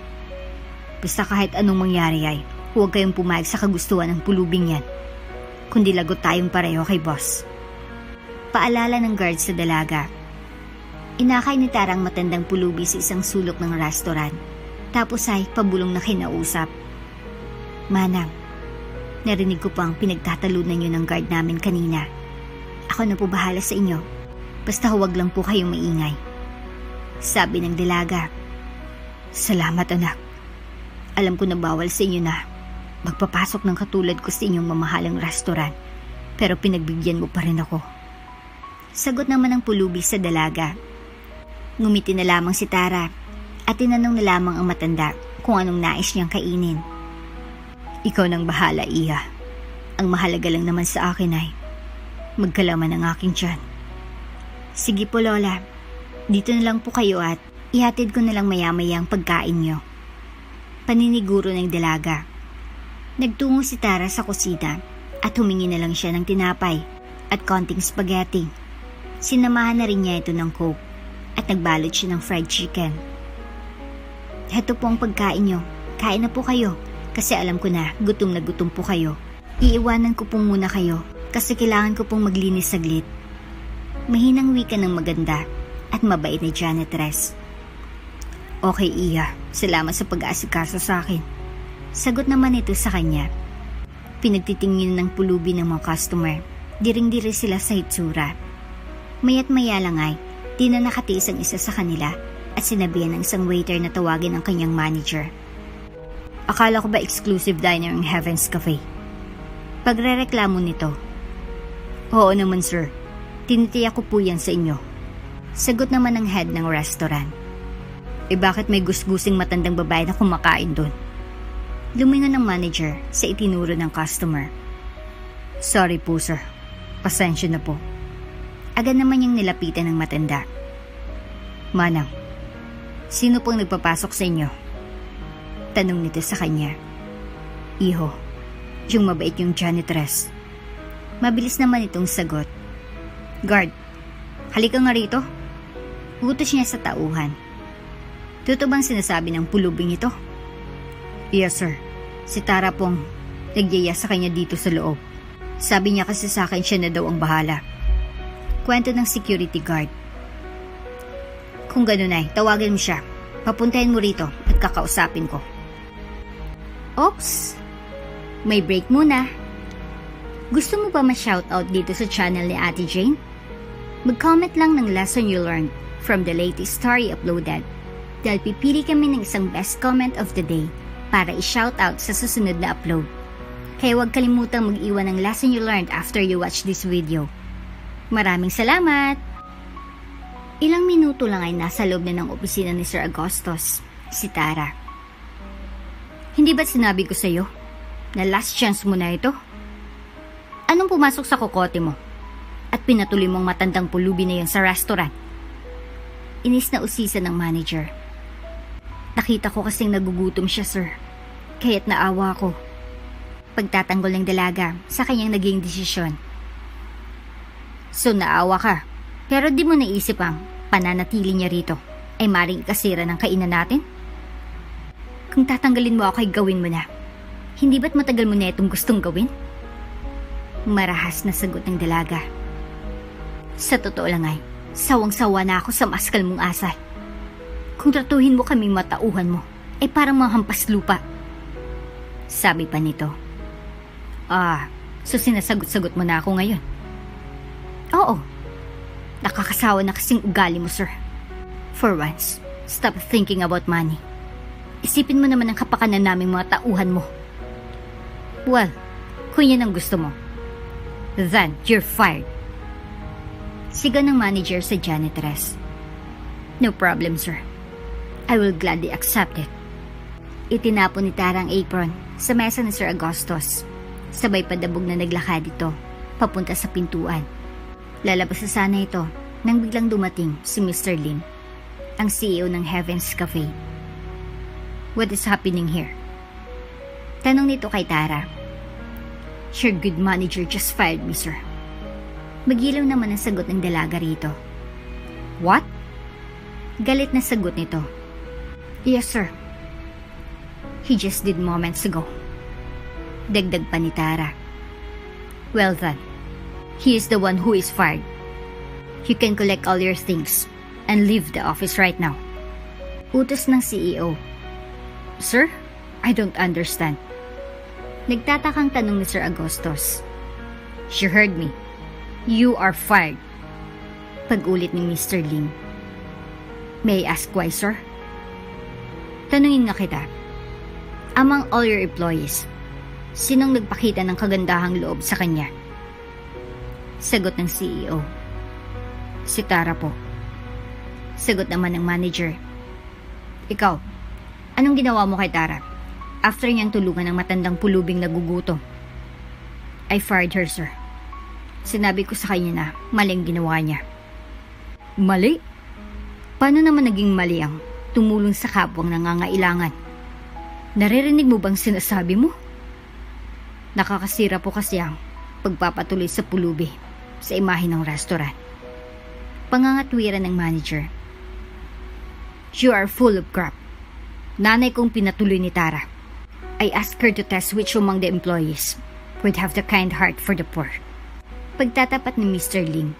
Basta kahit anong mangyari ay huwag kayong pumayag sa kagustuhan ng pulubing yan. Kundi lagot tayong pareho kay boss. Paalala ng guard sa dalaga. Inakay ni Tara ang matandang pulubi sa isang sulok ng restaurant. Tapos ay pabulong na kinausap. Manang, narinig ko pang pinagtatalunan niyo ng guard namin kanina. Ako na po bahala sa inyo. Basta huwag lang po kayong maingay. Sabi ng dalaga. Salamat, anak. Alam ko na bawal sa inyo na magpapasok ng katulad ko sa inyong mamahalang restaurant, pero pinagbigyan mo pa rin ako. Sagot naman ng pulubi sa dalaga. Ngumiti na lamang si Tara at tinanong na lamang ang matanda kung anong nais niyang kainin. Ikaw nang bahala, Iya. Ang mahalaga lang naman sa akin ay magkalaman ang aking tiyan. Sige po, Lola. Dito na lang po kayo at ihatid ko na lang maya-maya ang pagkain niyo. Paniniguro ng dalaga. Nagtungo si Tara sa kusina at humingi na lang siya ng tinapay at konting spaghetti. Sinamahan na rin niya ito ng Coke at nagbalot siya ng fried chicken. Heto po ang pagkain niyo. Kain na po kayo kasi alam ko na gutom po kayo. Iiwanan ko pong muna kayo kasi kailangan ko pong maglinis saglit. Mahinang wika ng maganda at mabait na janitress. Okay, Iya. Salamat sa pag-aasikaso sa akin. Sagot naman ito sa kanya. Pinagtitingin ng pulubi ng mga customer. Diring-diri sila sa hitsura. Maya't maya lang ay, di na nakatiis ang isa sa kanila at sinabihan ng isang waiter na tawagin ang kanyang manager. Akala ko ba exclusive diner ang Heaven's Cafe? Pagrereklamo nito. Oo naman, sir. Tinitiyak ko po yan sa inyo. Sagot naman ng head ng restaurant. Bakit may gusgusing matandang babae na kumakain doon? Lumingon ng manager sa itinuro ng customer. Sorry po, sir. Pasensya na po. Agad naman yung nilapitan ng matanda. Manang, sino pong nagpapasok sa inyo? Tanong nito sa kanya. Iho, yung mabait yung janitress. Mabilis naman itong sagot. Guard, halika nga rito. Utos niya sa tauhan. Totoo bang sinasabi ng pulubing ito? Yes, sir. Si Tara pong nagyaya sa kanya dito sa loob. Sabi niya kasi sa akin siya na daw ang bahala. Kwento ng security guard. Kung ganun ay, tawagan mo siya. Papuntahin mo rito at kakausapin ko. Oops! May break muna. Gusto mo ba ma-shoutout dito sa channel ni Ate Jane? Mag-comment lang ng lesson you learned from the latest story uploaded. Dahil pipili kami ng isang best comment of the day para i-shoutout sa susunod na upload. Kaya huwag kalimutang mag-iwan ng lesson you learned after you watch this video. Maraming salamat! Ilang minuto lang ay nasa loob na ng opisina ni Sir Agustus, si Tara. Hindi ba't sinabi ko sa'yo na last chance mo na ito? Anong pumasok sa kokote mo? At pinatuloy mong matandang pulubi na yan sa restaurant? Inis na usisa ng manager. Nakita ko kasing nagugutom siya, sir. Kaya't naawa ko. Pagtatanggol ng dalaga sa kanyang naging desisyon. So naawa ka, pero di mo naisip ang pananatili niya rito ay maring ikasira ng kainan natin? Kung tatanggalin mo ako ay gawin mo na. Hindi ba't matagal mo na itong gustong gawin? Marahas na sagot ng dalaga. Sa totoo lang ay, sawang-sawa na ako sa maskal mong asal. Kung tratuhin mo kaming matauhan mo, ay parang mahampas lupa. Sabi pa nito. So sinasagot-sagot mo na ako ngayon? Oo. Nakakasawa na kasing ugali mo, sir. For once, stop thinking about money. Isipin mo naman ang kapakanan naming mga tauhan mo. Well, kung yan ang gusto mo, then you're fired. Sigaw ng manager sa janitress. No problem, sir. I will gladly accept it. Itinapon ni Tara ang apron sa mesa ni Sir Agustus. Sabay padabog na naglakad ito, papunta sa pintuan. Lalabas na sana ito nang biglang dumating si Mr. Lim, ang CEO ng Heaven's Cafe. What is happening here? Tanong nito kay Tara. Your good manager just fired me, sir. Magilaw naman ang sagot ng dalaga rito. What? Galit na sagot nito. Yes, sir. He just did moments ago. Dagdag pa ni Tara. Well then, he is the one who is fired. You can collect all your things and leave the office right now. Utos ng CEO. Sir, I don't understand. Nagtatakang tanong ni Sir Agustus. You heard me. You are fired. Pag-ulit ni Mr. Lim. May I ask why, sir? Tanungin nga kita. Among all your employees, Sinong nagpakita ng kagandahang loob sa kanya? Sagot ng CEO. Si Tara po. Sagot naman ng manager. Ikaw, anong ginawa mo kay Tara after niyang tulungan ng matandang pulubing nagugutom? I fired her, sir. Sinabi ko sa kanya na maling ginawa niya. Mali? Paano naman naging mali ang tumulong sa kapwang nangangailangan? Naririnig mo bang sinasabi mo? Nakakasira po kasi ang pagpapatuloy sa pulubi sa imahe ng restaurant. Pangangatwiran ng manager. You are full of crap. Nanay kong pinatuloy ni Tara. I asked her to test which among the employees would have the kind heart for the poor. Pagtatapat ni Mr. Lim,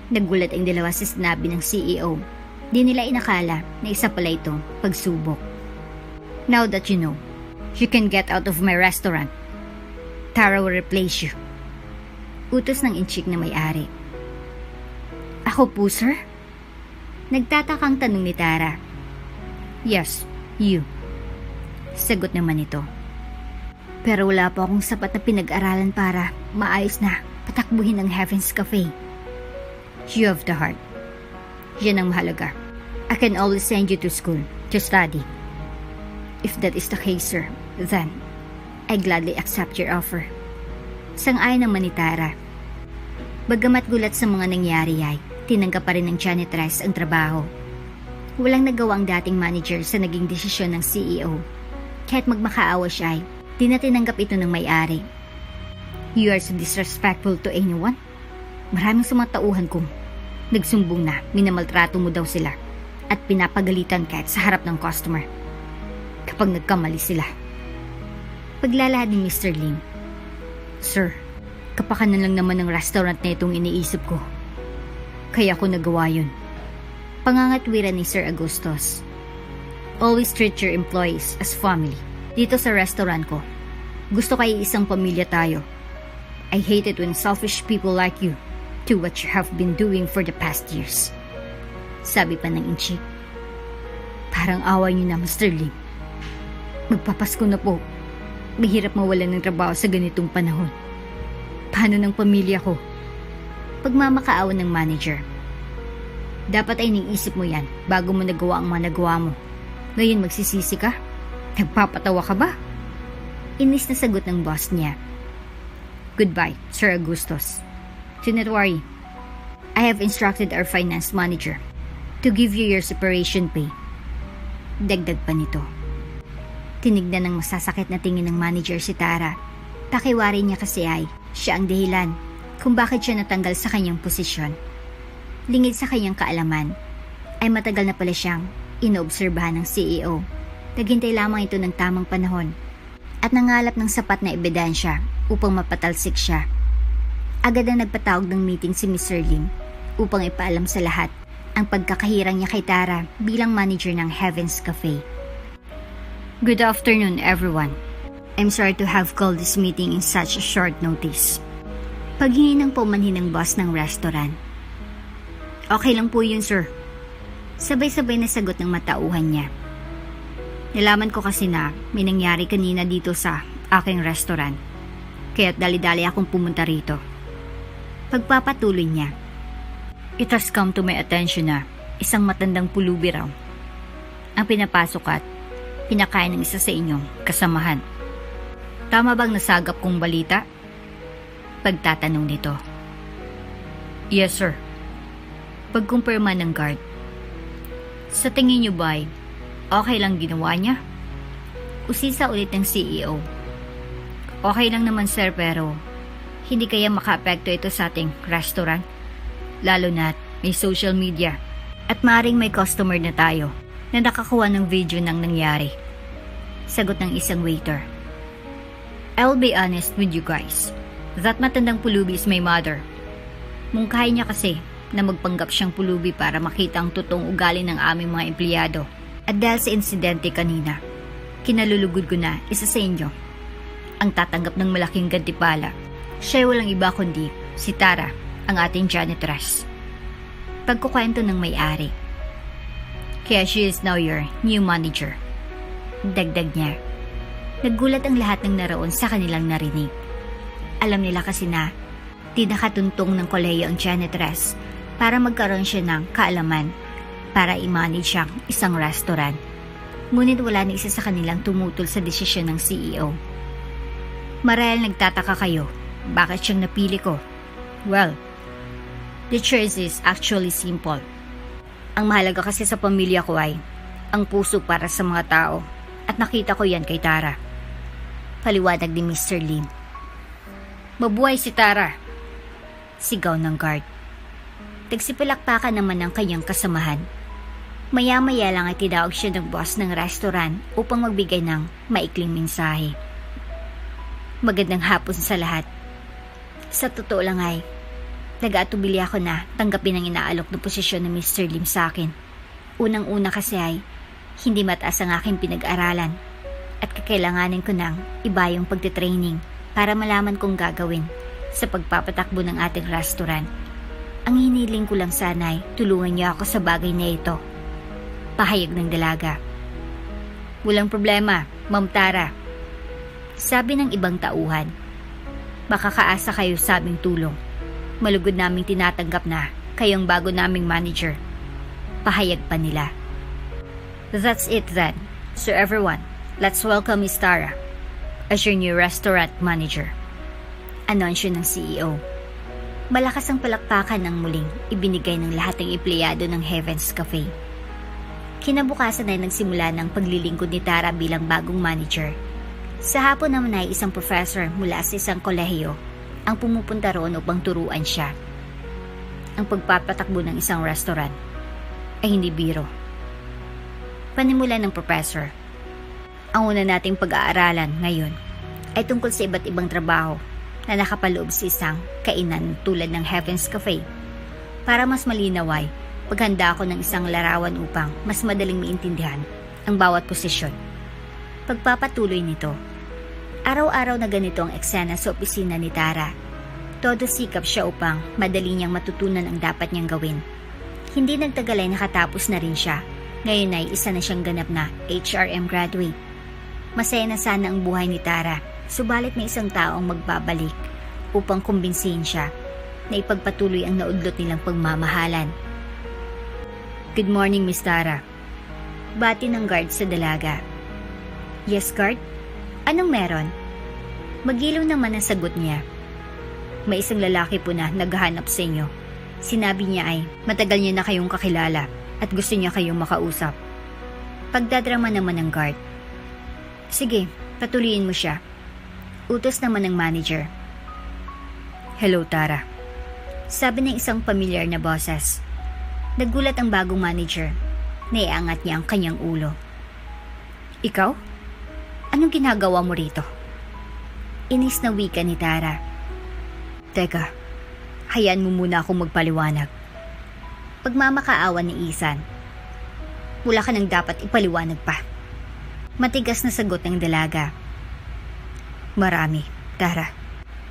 nagulat ang dalawa sa sinabi ng CEO. Di nila inakala na isa pala itong pagsubok. Now that you know, you can get out of my restaurant. Tara will replace you. Utos ng inchik na may-ari. Ako po, sir? Nagtatakang tanong ni Tara. Yes, you. Sagot naman ito. Pero wala po akong sapat na pinag-aralan para maayos na patakbuhin ng Heaven's Cafe. You have the heart. Yan ang mahalaga. I can always send you to school to study. If that is the case, sir, then I gladly accept your offer. Sang-ayon naman ni Tara. Bagamat gulat sa mga nangyari ay tinanggap pa rin ng janitress ang trabaho. Walang nagawa ang dating manager sa naging desisyon ng CEO. Kahit magmakaawa siya ay di na tinanggap ito ng may-ari. You are so disrespectful to anyone? Maraming sa mga tauhan kong nagsumbong na minamaltrato mo daw sila at pinapagalitan kahit sa harap ng customer kapag nagkamali sila. Paglalahad ni Mr. Lim. Sir, kapakanan lang naman ng restaurant na itong iniisip ko. Kaya ko nagawa yun. Pangangatwiran ni Sir Agustos. Always treat your employees as family. Dito sa restaurant ko, gusto kayo isang pamilya tayo. I hate it when selfish people like you do what you have been doing for the past years. Sabi pa ng inchik. Parang awa niyo na, Mr. Lim. Magpapasko na po. Mahirap mawalan ng trabaho sa ganitong panahon. Paano ng pamilya ko? Pagmamakaawa ng manager. Dapat ay niisip mo yan bago mo nagawa ang mga nagawa mo. Ngayon magsisisi ka? Nagpapatawa ka ba? Inis na sagot ng boss niya. Goodbye, Sir Agustos. Do not worry. I have instructed our finance manager to give you your separation pay. Dagdag pa nito. Tinignan ng masasakit na tingin ng manager si Tara. Pakiwari niya kasi ay siya ang dahilan kung bakit siya natanggal sa kanyang posisyon. Lingid sa kanyang kaalaman, ay matagal na pala siyang inoobserbahan ng CEO. Naghintay lamang ito ng tamang panahon at nangalap ng sapat na ebidensya upang mapatalsik siya. Agad na nagpatawag ng meeting si Mr. Lim upang ipaalam sa lahat ang pagkakahirang niya kay Tara bilang manager ng Heaven's Cafe. Good afternoon, everyone. I'm sorry to have called this meeting in such a short notice. Paghingi ng pumanhin ng boss ng restaurant. Okay lang po yun, sir. Sabay-sabay na sagot ng matauhan niya. Nalaman ko kasi na may nangyari kanina dito sa aking restaurant. Kaya't dali-dali akong pumunta rito. Pagpapatuloy niya. It has come to my attention na isang matandang pulubi raw ang pinapasok at pinakain ng isa sa inyong kasamahan. Tama bang nasagap kong balita? Pagtatanong nito. Yes, sir. Pagkumpirma ng guard. Sa tingin niyo ba ay okay lang ginawa niya? Usisa ulit ng CEO. Okay lang naman, sir, pero hindi kaya makaapekto ito sa ating restaurant? Lalo na may social media at maaaring may customer na tayo na nakakuha ng video ng nangyari. Sagot ng isang waiter. I'll be honest with you guys. That matandang pulubi is my mother. Mungkahi niya kasi na magpanggap siyang pulubi para makita ang totoong ugali ng aming mga empleyado. At dahil sa insidente kanina, kinalulugod ko na isa sa inyo ang tatanggap ng malaking gantipala. Siya walang iba kundi si Tara, ang ating janitress. Pagkukwento ng may-ari. Kaya she is now your new manager. Dagdag niya. Naggulat ang lahat ng naroon sa kanilang narinig. Alam nila kasi na di nakatuntong ng kolehiyo ang janitress para magkaroon siya ng kaalaman para i-manage ang isang restaurant. Ngunit wala na isa sa kanilang tumutol sa desisyon ng CEO. Marahil nagtataka kayo, bakit siyang napili ko? Well, the choice is actually simple. Ang mahalaga kasi sa pamilya ko ay ang puso para sa mga tao at nakita ko yan kay Tara. Paliwanag ni Mr. Lim. Mabuhay si Tara! Sigaw ng guard. Tagsipalakpakan naman ang kanyang kasamahan. Maya-maya lang ay tinawag siya ng boss ng restaurant upang magbigay ng maikling mensahe. Magandang hapon sa lahat. Sa totoo lang ay, nag-aatubili ako na tanggapin ang inaalok na posisyon ng Mr. Lim sa akin. Unang-una kasi ay, hindi mataas ang aking pinag-aralan at kakailanganin ko ng iba yung pagtitraining para malaman kong gagawin sa pagpapatakbo ng ating restaurant. Ang hiniling ko lang sana ay tulungan niyo ako sa bagay na ito. Pahayag ng dalaga. Walang problema, Ma'am Tara. Sabi ng ibang tauhan. Makakaasa kayo sa aming tulong. Malugod naming tinatanggap na kayong bago naming manager. Pahayag pa nila. That's it then. So everyone, let's welcome Miss Tara as your new restaurant manager. Anunsyo ng CEO. Malakas ang palakpakan ng muling ibinigay ng lahat ng empleyado ng Heaven's Cafe. Kinabukasan ay nagsimula ng paglilingkod ni Tara bilang bagong manager. Sa hapon naman ay isang professor mula sa isang kolehiyo ang pumupunta roon upang turuan siya. Ang pagpapatakbo ng isang restaurant ay hindi biro. Panimula ng professor. Ang una nating pag-aaralan ngayon ay tungkol sa iba't ibang trabaho na nakapaloob sa isang kainan tulad ng Heaven's Cafe. Para mas malinaw ay paghanda ako ng isang larawan upang mas madaling maintindihan ang bawat posisyon. Pagpapatuloy nito, araw-araw na ganito ang eksena sa opisina ni Tara. Todo sikap siya upang madali niyang matutunan ang dapat niyang gawin. Hindi nagtagal ay nakatapos na rin siya. Ngayon ay isa na siyang ganap na HRM graduate. Masaya na sana ang buhay ni Tara, subalit may isang taong magbabalik upang kumbinsihin siya na ipagpatuloy ang naudlot nilang pagmamahalan. Good morning, Miss Tara. Bati ng guard sa dalaga. Yes, guard? Anong meron? Magilaw naman ang sagot niya. May isang lalaki po na naghahanap sa inyo. Sinabi niya ay matagal niya na kayong kakilala at gusto niya kayong makausap. Pagdadrama naman ng guard. Sige, patuloyin mo siya. Utos naman ng manager. Hello, Tara. Sabi ng isang pamilyar na boses. Nagulat ang bagong manager. Naiangat niya ang kanyang ulo. Ikaw? Anong ginagawa mo rito? Inis na wika ni Tara. Teka, hayaan mo muna akong magpaliwanag. Pagmamakaawa ni Isan. Wala ka nang dapat ipaliwanag pa. Matigas na sagot ng dalaga. Marami, Tara.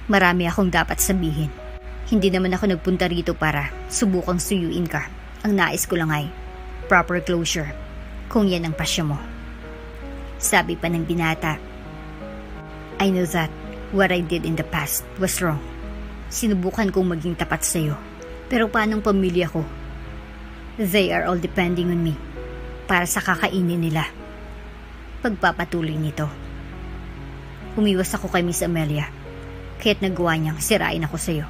Marami akong dapat sabihin. Hindi naman ako nagpunta rito para subukang suyuin ka. Ang nais ko lang ay proper closure, kung yan ang pasya mo. Sabi pa ng binata. I know that what I did in the past was wrong. Sinubukan kong maging tapat sa'yo. Pero paanong pamilya ko? They are all depending on me para sa kakainin nila. Pagpapatuloy nito. Umiwas ako kay Miss Amelia kaya't nagawa niyang sirain ako sa'yo.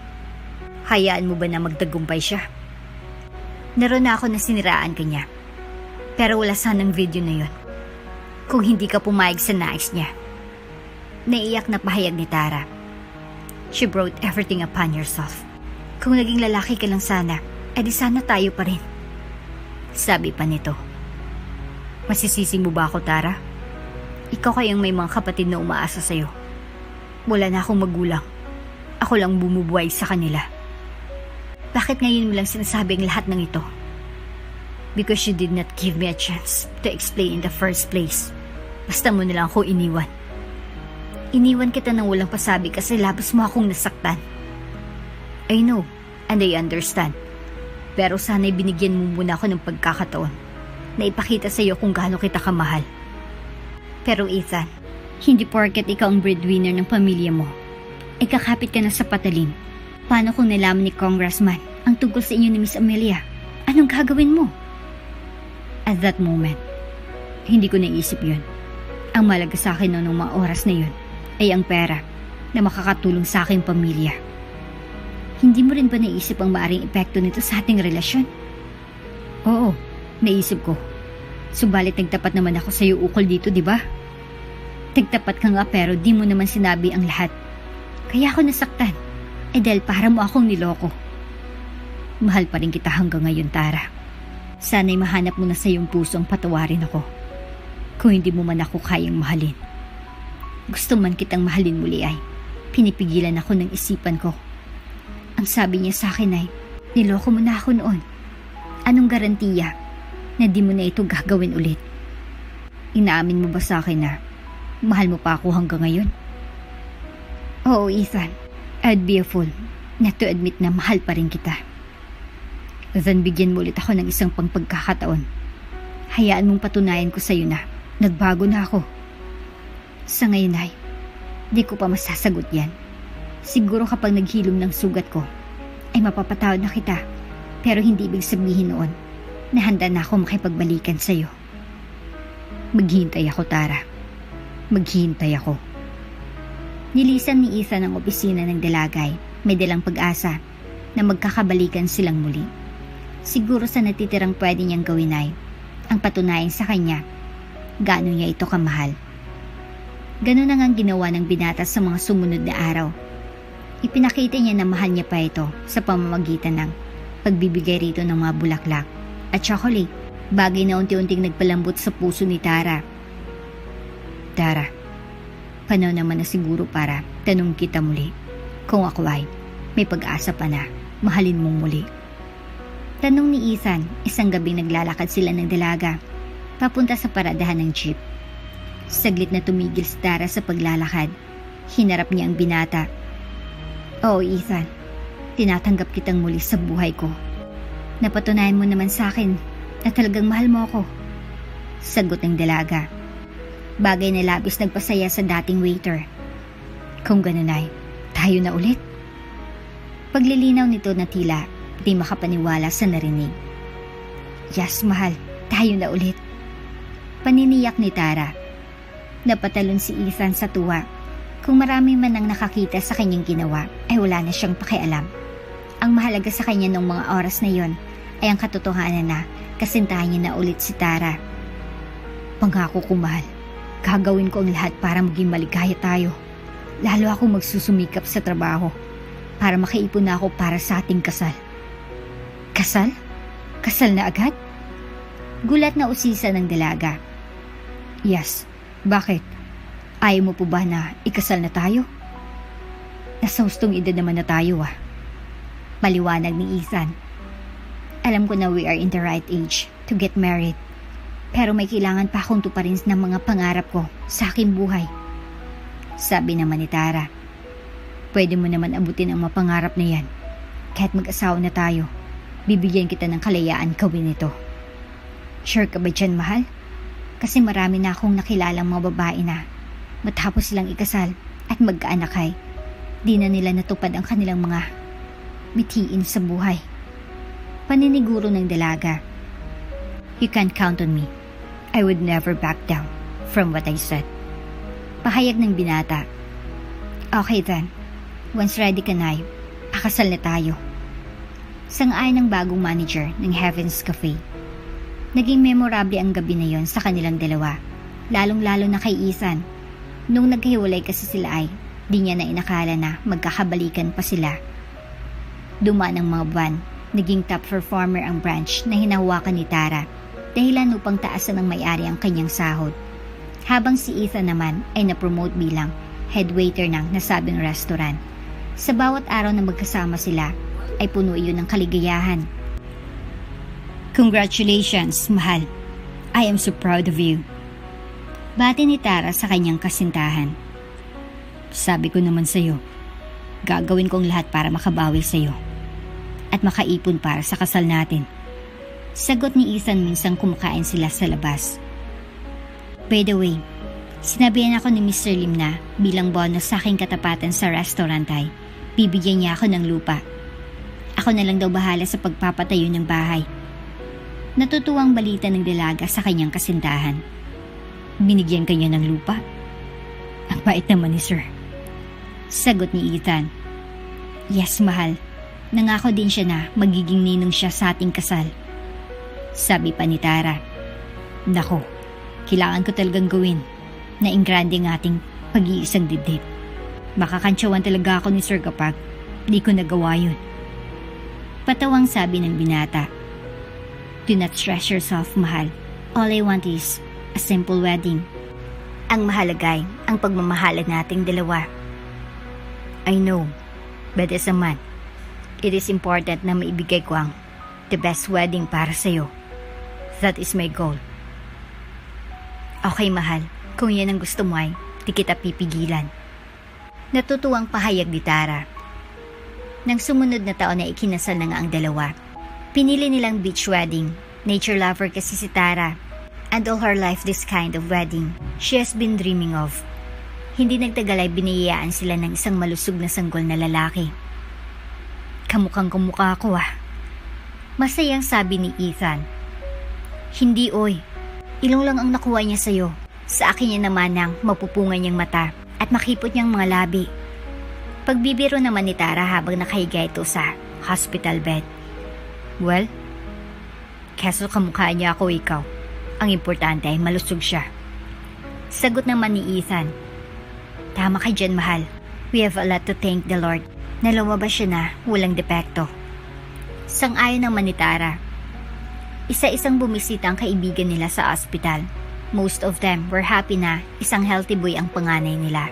Hayaan mo ba na magtagumpay siya? Naroon na ako na siniraan kanya. Pero wala sanang video na yun. Kung hindi ka pumayag sa nais niya. Naiyak na pahayag ni Tara. She brought everything upon yourself. Kung naging lalaki ka lang sana, edi sana tayo pa rin. Sabi pa nito. Masisisi mo ba ako, Tara? Ikaw kayang may mga kapatid na umaasa sa'yo. Wala na akong magulang. Ako lang bumubuhay sa kanila. Bakit ngayon mo lang sinasabi ang lahat ng ito? Because you did not give me a chance to explain in the first place. Basta mo na lang ako iniwan. Iniwan kita nang walang pasabi kasi labas mo akong nasaktan. I know, and I understand. Pero sana'y binigyan mo muna ako ng pagkakataon na ipakita sa iyo kung gaano kita kamahal. Pero Ethan, Hindi porket ikaw ang breadwinner ng pamilya mo, ay kakapit ka na sa patalim. Paano kung nalaman ni Congressman ang tungkol sa inyo ni Miss Amelia? Anong gagawin mo? At that moment, hindi ko naisip yun. Ang malaga sa akin noong mga oras na yun ay ang pera na makakatulong sa aking pamilya. Hindi mo rin ba naisip ang maaring epekto nito sa ating relasyon? Oo, naisip ko. Subalit nagtapat naman ako sa iyo ukol dito, di ba? Nagtapat ka nga pero di mo naman sinabi ang lahat. Kaya ako nasaktan. Dahil para mo akong niloko. Mahal pa rin kita hanggang ngayon, Tara. Sana'y mahanap mo na sa iyong puso ang patawarin ako. Kung hindi mo man ako kayang mahalin. Gusto man kitang mahalin muli ay pinipigilan ako ng isipan ko. Ang sabi niya sa akin ay, niloko mo na ako noon. Anong garantiya na di mo na ito gagawin ulit? Inaamin mo ba sa akin na mahal mo pa ako hanggang ngayon? Oo, Ethan. I'd be a fool not to admit na mahal pa rin kita. Then bigyan mo ulit ako ng isang pagkakataon. Hayaan mong patunayan ko sa'yo na nagbago na ako. Sa ngayon ay, di ko pa masasagot yan. Siguro kapag naghilom ng sugat ko, ay mapapatawad na kita. Pero hindi ibig sabihin noon na handa na ako makipagbalikan sa'yo. Maghihintay ako, Tara. Maghihintay ako. Nilisan ni Ethan ang opisina ng dalagay. May dalang pag-asa na magkakabalikan silang muli. Siguro sa natitirang pwede niyang gawin ay ang patunayan sa kanya gaano niya ito kamahal. Ganun na ngang ginawa ng binata sa mga sumunod na araw. Ipinakita niya na mahal niya pa ito sa pamamagitan ng pagbibigay rito ng mga bulaklak at chocolate, bagay na unti-unting nagpalambot sa puso ni Tara. Tara, panahon naman na siguro para tanong kita muli kung ako ay may pag-asa pa na mahalin mong muli. Tanong ni Ethan, isang gabing naglalakad sila ng dalaga papunta sa paradahan ng jeep. Saglit na tumigil si Tara sa paglalakad. Hinarap niya ang binata. Oo, Ethan, tinatanggap kitang muli sa buhay ko. Napatunayan mo naman sa akin na talagang mahal mo ako. Sagot ng dalaga. Bagay na labis nagpasaya sa dating waiter. Kung ganun ay, tayo na ulit. Paglilinaw nito na tila di makapaniwala sa narinig. Yes, mahal, tayo na ulit. Paniniyak ni Tara. Napatalon si Ethan sa tuwa. Kung marami man ang nakakita sa kanyang ginawa, ay wala na siyang pakialam. Ang mahalaga sa kanya nung mga oras na yon ay ang katotohanan na kasintahan niya na ulit si Tara. Pangako ko, mahal, gagawin ko ang lahat para maging maligaya tayo. Lalo ako magsusumikap sa trabaho para makaipon na ako para sa ating kasal. Kasal? Kasal na agad? Gulat na usisa ng dalaga. Yes, bakit? Ayaw mo po ba na ikasal na tayo? Nasa hustong edad naman na tayo ah. Maliwanag ni Ethan. Alam ko na we are in the right age to get married. Pero may kailangan pa akong tuparin ng mga pangarap ko sa aking buhay. Sabi naman ni Tara. Pwede mo naman abutin ang mga pangarap na yan. Kahit mag-asawa na tayo, bibigyan kita ng kalayaan gawin ito. Sure ka ba dyan, mahal? Kasi marami na akong nakilalang mga babae na matapos silang ikasal at magkaanak ay di na nila natupad ang kanilang mga bitiin sa buhay. Paniniguro ng dalaga. You can count on me. I would never back down from what I said. Pahayag ng binata. Okay then, once ready ka na, pakasal na tayo. Sang-ayon ng bagong manager ng Heaven's Cafe. Naging memorable ang gabi na yon sa kanilang dalawa, lalong-lalo na kay Ethan. Nung naghiwalay kasi sila ay di niya na inakala na magkakabalikan pa sila. Dumaan ang mga buwan, naging top performer ang branch na hinahawakan ni Tara dahilan upang taasan ng may-ari ang kanyang sahod. Habang si Ethan naman ay na-promote bilang head waiter ng nasabing restaurant. Sa bawat araw na magkasama sila ay puno iyon ng kaligayahan. Congratulations, mahal. I am so proud of you. Bati ni Tara sa kanyang kasintahan. Sabi ko naman sa'yo, gagawin kong lahat para makabawi sa'yo at makaipon para sa kasal natin. Sagot ni Ethan minsang kumakain sila sa labas. By the way, Sinabihan ako ni Mr. Lim na bilang bonus sa aking katapatan sa restaurant ay bibigyan niya ako ng lupa. Ako na lang daw bahala sa pagpapatayo ng bahay. Natutuwang balita ng dalaga sa kanyang kasintahan. Binigyan kanya ng lupa? Ang bait naman ni Sir. Sagot ni Ethan. Yes, mahal. Nangako din siya na magiging ninong siya sa ating kasal. Sabi pa ni Tara. Nako, kailangan ko talagang gawin na ingrande ng ating pag-iisang dibdib. Makakantsawan talaga ako ni Sir kapag di ko nagawa yun. Patawang sabi ng binata. Do not stress yourself, mahal. All I want is a simple wedding. Ang mahalaga ay ang pagmamahalan nating dalawa. I know, but as a man, it is important na maibigay ko ang the best wedding para sa'yo. That is my goal. Okay, mahal. Kung yan ang gusto mo ay di kita pipigilan. Natutuwang pahayag ni Tara. Nang sumunod na taon na ikinasal na nga ang dalawa, pinili nilang beach wedding. Nature lover kasi si Tara. And all her life this kind of wedding she has been dreaming of. Hindi nagtagal ay biniyayaan sila ng isang malusog na sanggol na lalaki. Kamukhang kumukha ako ah. Masayang sabi ni Ethan. Hindi oy. Ilong lang ang nakuha niya sa'yo. Sa akin niya naman ang mapupungan niyang mata at makipot niyang mga labi. Pagbibiro naman ni Tara habang nakahiga ito sa hospital bed. Well, kaso kamukha niya ako ikaw. Ang importante ay malusog siya. Sagot naman ni Ethan. Tama ka dyan, mahal. We have a lot to thank the Lord na lumabas siya na walang depekto. Sang-ayon naman ni Tara. Isa-isang bumisita ang kaibigan nila sa ospital. Most of them were happy na isang healthy boy ang panganay nila.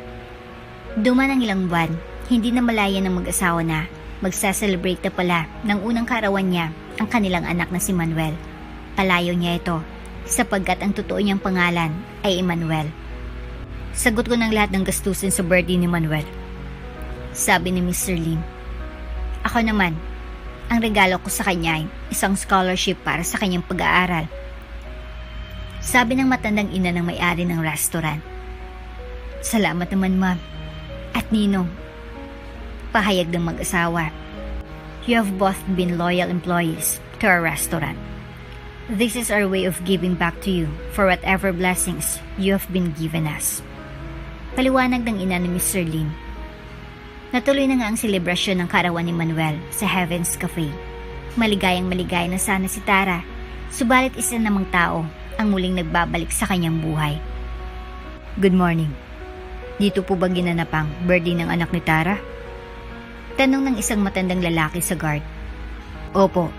Duman ang ilang buwan, hindi na malaya ng mag-asawa na magsa-celebrate na pala ng unang kaarawan niya ang kanilang anak na si Manuel. Palayo niya ito sapagkat ang totoo niyang pangalan ay Emmanuel. Sagot ko ng lahat ng gastusin sa birthday ni Manuel. Sabi ni Mr. Lim. Ako naman, ang regalo ko sa kanya ay isang scholarship para sa kanyang pag-aaral. Sabi ng matandang ina ng may-ari ng restaurant. Salamat naman, ma'am. At Ninong. Pahayag ng mag-asawa. You have both been loyal employees to our restaurant. This is our way of giving back to you for whatever blessings you have been given us. Paliwanag ng ina ni Mr. Lim. Natuloy na nga ang selebrasyon ng kaarawan ni Manuel sa Heaven's Cafe. Maligayang maligaya na sana si Tara, subalit isa namang tao ang muling nagbabalik sa kanyang buhay. Good morning. Dito po ba ginanap ang birthday ng anak ni Tara? Tanong ng isang matandang lalaki sa guard. Opo,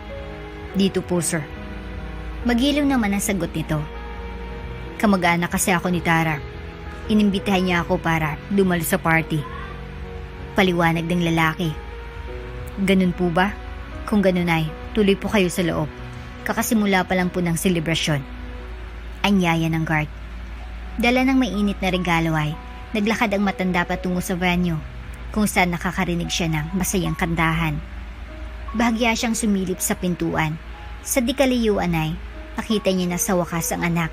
dito po sir. Magiliw naman ang sagot nito. Kamag-anak kasi ako ni Tara. Inimbitahan niya ako para dumalo sa party. Paliwanag ng lalaki. Ganun po ba? Kung ganun ay, tuloy po kayo sa loob. Kakasimula pa lang po ng selebrasyon. Anyaya ng guard. Dala ng mainit na regalo ay, naglakad ang matanda patungo sa venue, kung saan nakakarinig siya ng masayang kantahan. Bahagya siyang sumilip sa pintuan. Sa di kaliyuan ay, nakita niya na sa wakas ang anak,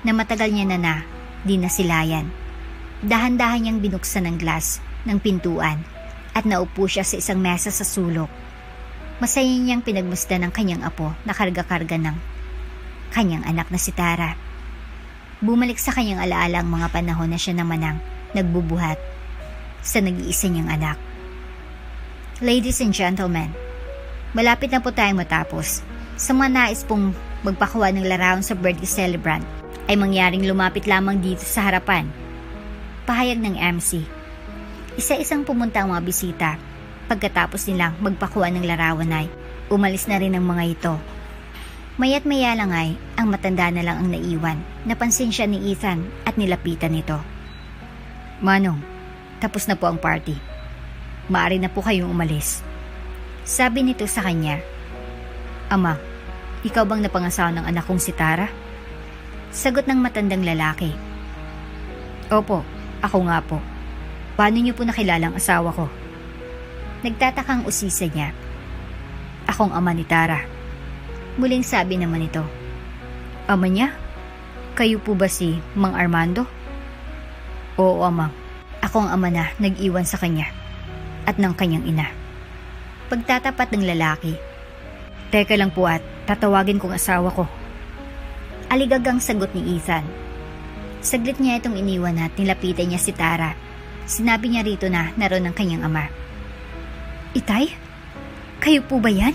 na matagal niya na di nasilayan. Dahan-dahan niyang binuksan ng glass ng pintuan at naupo siya sa isang mesa sa sulok. Masaya niyang pinagmasdan ng kanyang apo na karga-karga ng kanyang anak na si Tara. Bumalik sa kanyang alaala ang mga panahon na siya naman ang nagbubuhat sa nag-iisa niyang anak. Ladies and gentlemen, malapit na po tayong matapos. Sa mga nais pong magpakuha ng larawan sa birthday celebrant ay mangyaring lumapit lamang dito sa harapan. Pahayag ng MC. Isa-isang pumunta ang mga bisita. Pagkatapos nilang magpakuha ng larawan ay umalis na rin ang mga ito. Maya't maya lang ay ang matanda na lang ang naiwan. Napansin siya ni Ethan at nilapitan nito. Manong, tapos na po ang party. Maaari na po kayong umalis. Sabi nito sa kanya. Ama, ikaw bang napangasawa ng anak kong si Tara? Sagot ng matandang lalaki. Opo, ako nga po. Paano niyo po nakilala ang asawa ko? Nagtatakang usisa niya. Akong ama ni Tara. Muling sabi naman ito. Ama niya? Kayo po ba si Mang Armando? Oo, Ama. Ako ang ama na nag-iwan sa kanya at ng kanyang ina. Pagtatapat ng lalaki. Teka lang po at tatawagin kong asawa ko. Aligagang sagot ni Ethan. Saglit niya itong iniwan at nilapitan niya si Tara. Sinabi niya rito na naroon ang kanyang ama. Itay? Kayo po ba yan?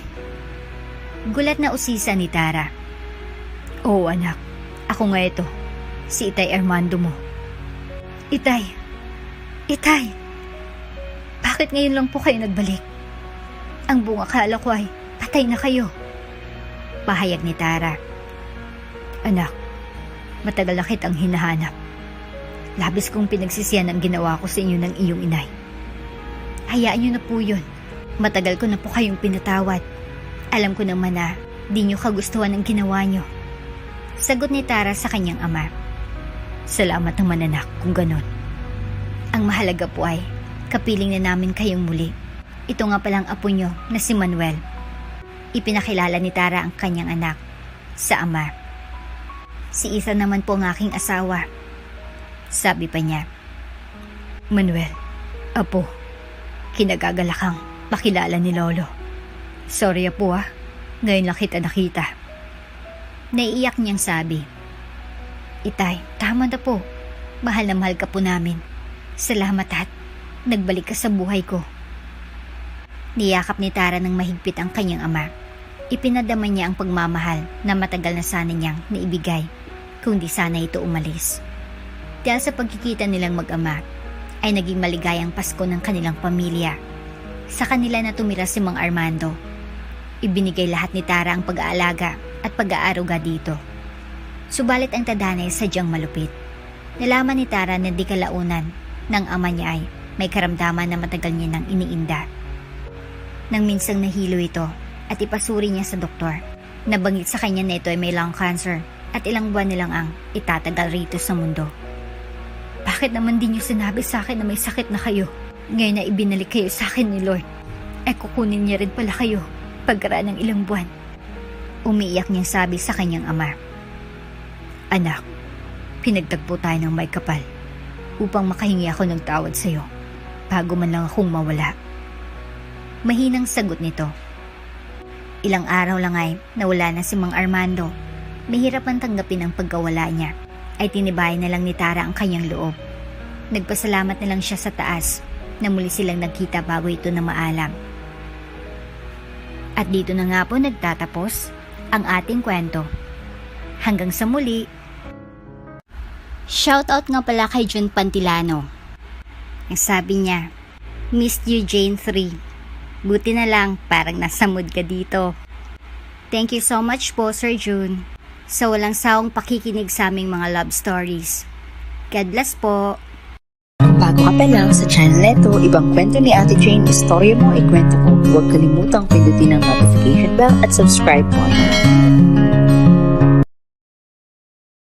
Gulat na usisa ni Tara. Oo anak, ako nga ito. Si Itay Armando mo. Itay! Itay! Bakit ngayon lang po kayo nagbalik? Ang buong akala ko ay patay na kayo. Pahayag ni Tara. Anak, matagal na kitang hinahanap. Labis kong pinagsisiyan ang ginawa ko sa inyo ng iyong inay. Hayaan niyo na po yun. Matagal ko na po kayong pinatawad. Alam ko naman na di niyo kagustuhan ang ginawa niyo. Sagot ni Tara sa kanyang ama. Salamat naman anak kung ganon. Ang mahalaga po ay kapiling na namin kayong muli. Ito nga palang apo niyo na si Manuel. Ipinakilala ni Tara ang kanyang anak sa ama. Si Ethan naman po ang aking asawa. Sabi pa niya, Manuel, apo, kinagagalakang makilala ni Lolo. Sorry apo ngayon lang kita nakita. Naiiyak niyang sabi, Itay, tama na po. Mahal na mahal ka po namin. Salamat at nagbalik ka sa buhay ko. Niyakap ni Tara ng mahigpit ang kanyang ama. Ipinadama niya ang pagmamahal na matagal na sana niyang naibigay kung di sana ito umalis. Dahil sa pagkikita nilang mag-ama, ay naging maligayang Pasko ng kanilang pamilya. Sa kanila na tumira si Mang Armando. Ibinigay lahat ni Tara ang pag-aalaga at pag-aaruga dito. Subalit ang tadhana ay sadyang malupit. Nalaman ni Tara na di kalaunan ng ama niya ay may karamdaman na matagal niya nang iniinda. Nang minsang nahilo ito at ipasuri niya sa doktor, nabanggit sa kanya na ito ay may lung cancer at ilang buwan nilang ang itatagal rito sa mundo. Bakit naman di niyo sinabi sa akin na may sakit na kayo? Ngayon na ibinalik kayo sa akin ni Lord, ay kukunin niya rin pala kayo pagkaraan ng ilang buwan. Umiiyak niyang sabi sa kanyang ama. Anak, pinagtagpo tayo ng may kapal upang makahingi ako ng tawad sa iyo bago man lang akong mawala. Mahinang sagot nito. Ilang araw lang ay nawala na si Mang Armando. Mahirap ang tanggapin ang pagkawala niya, ay tinibayan na lang ni Tara ang kanyang loob. Nagpasalamat na lang siya sa taas na muli silang nagkita bago ito na maalam. At dito na nga po nagtatapos ang ating kwento. Hanggang sa muli. Shoutout nga pala kay Jun Pantilano. Ang sabi niya, Missed you Jane 3. Buti na lang parang nasa mood ka dito. Thank you so much po Sir Jun sa walang sawang pakikinig sa aming mga love stories. God bless po. Kung bago ka pa lang sa channel neto, ibang kwento ni Ate Jane, istorya mo, ikwento ko. Huwag kalimutang pindutin ang notification bell at subscribe po.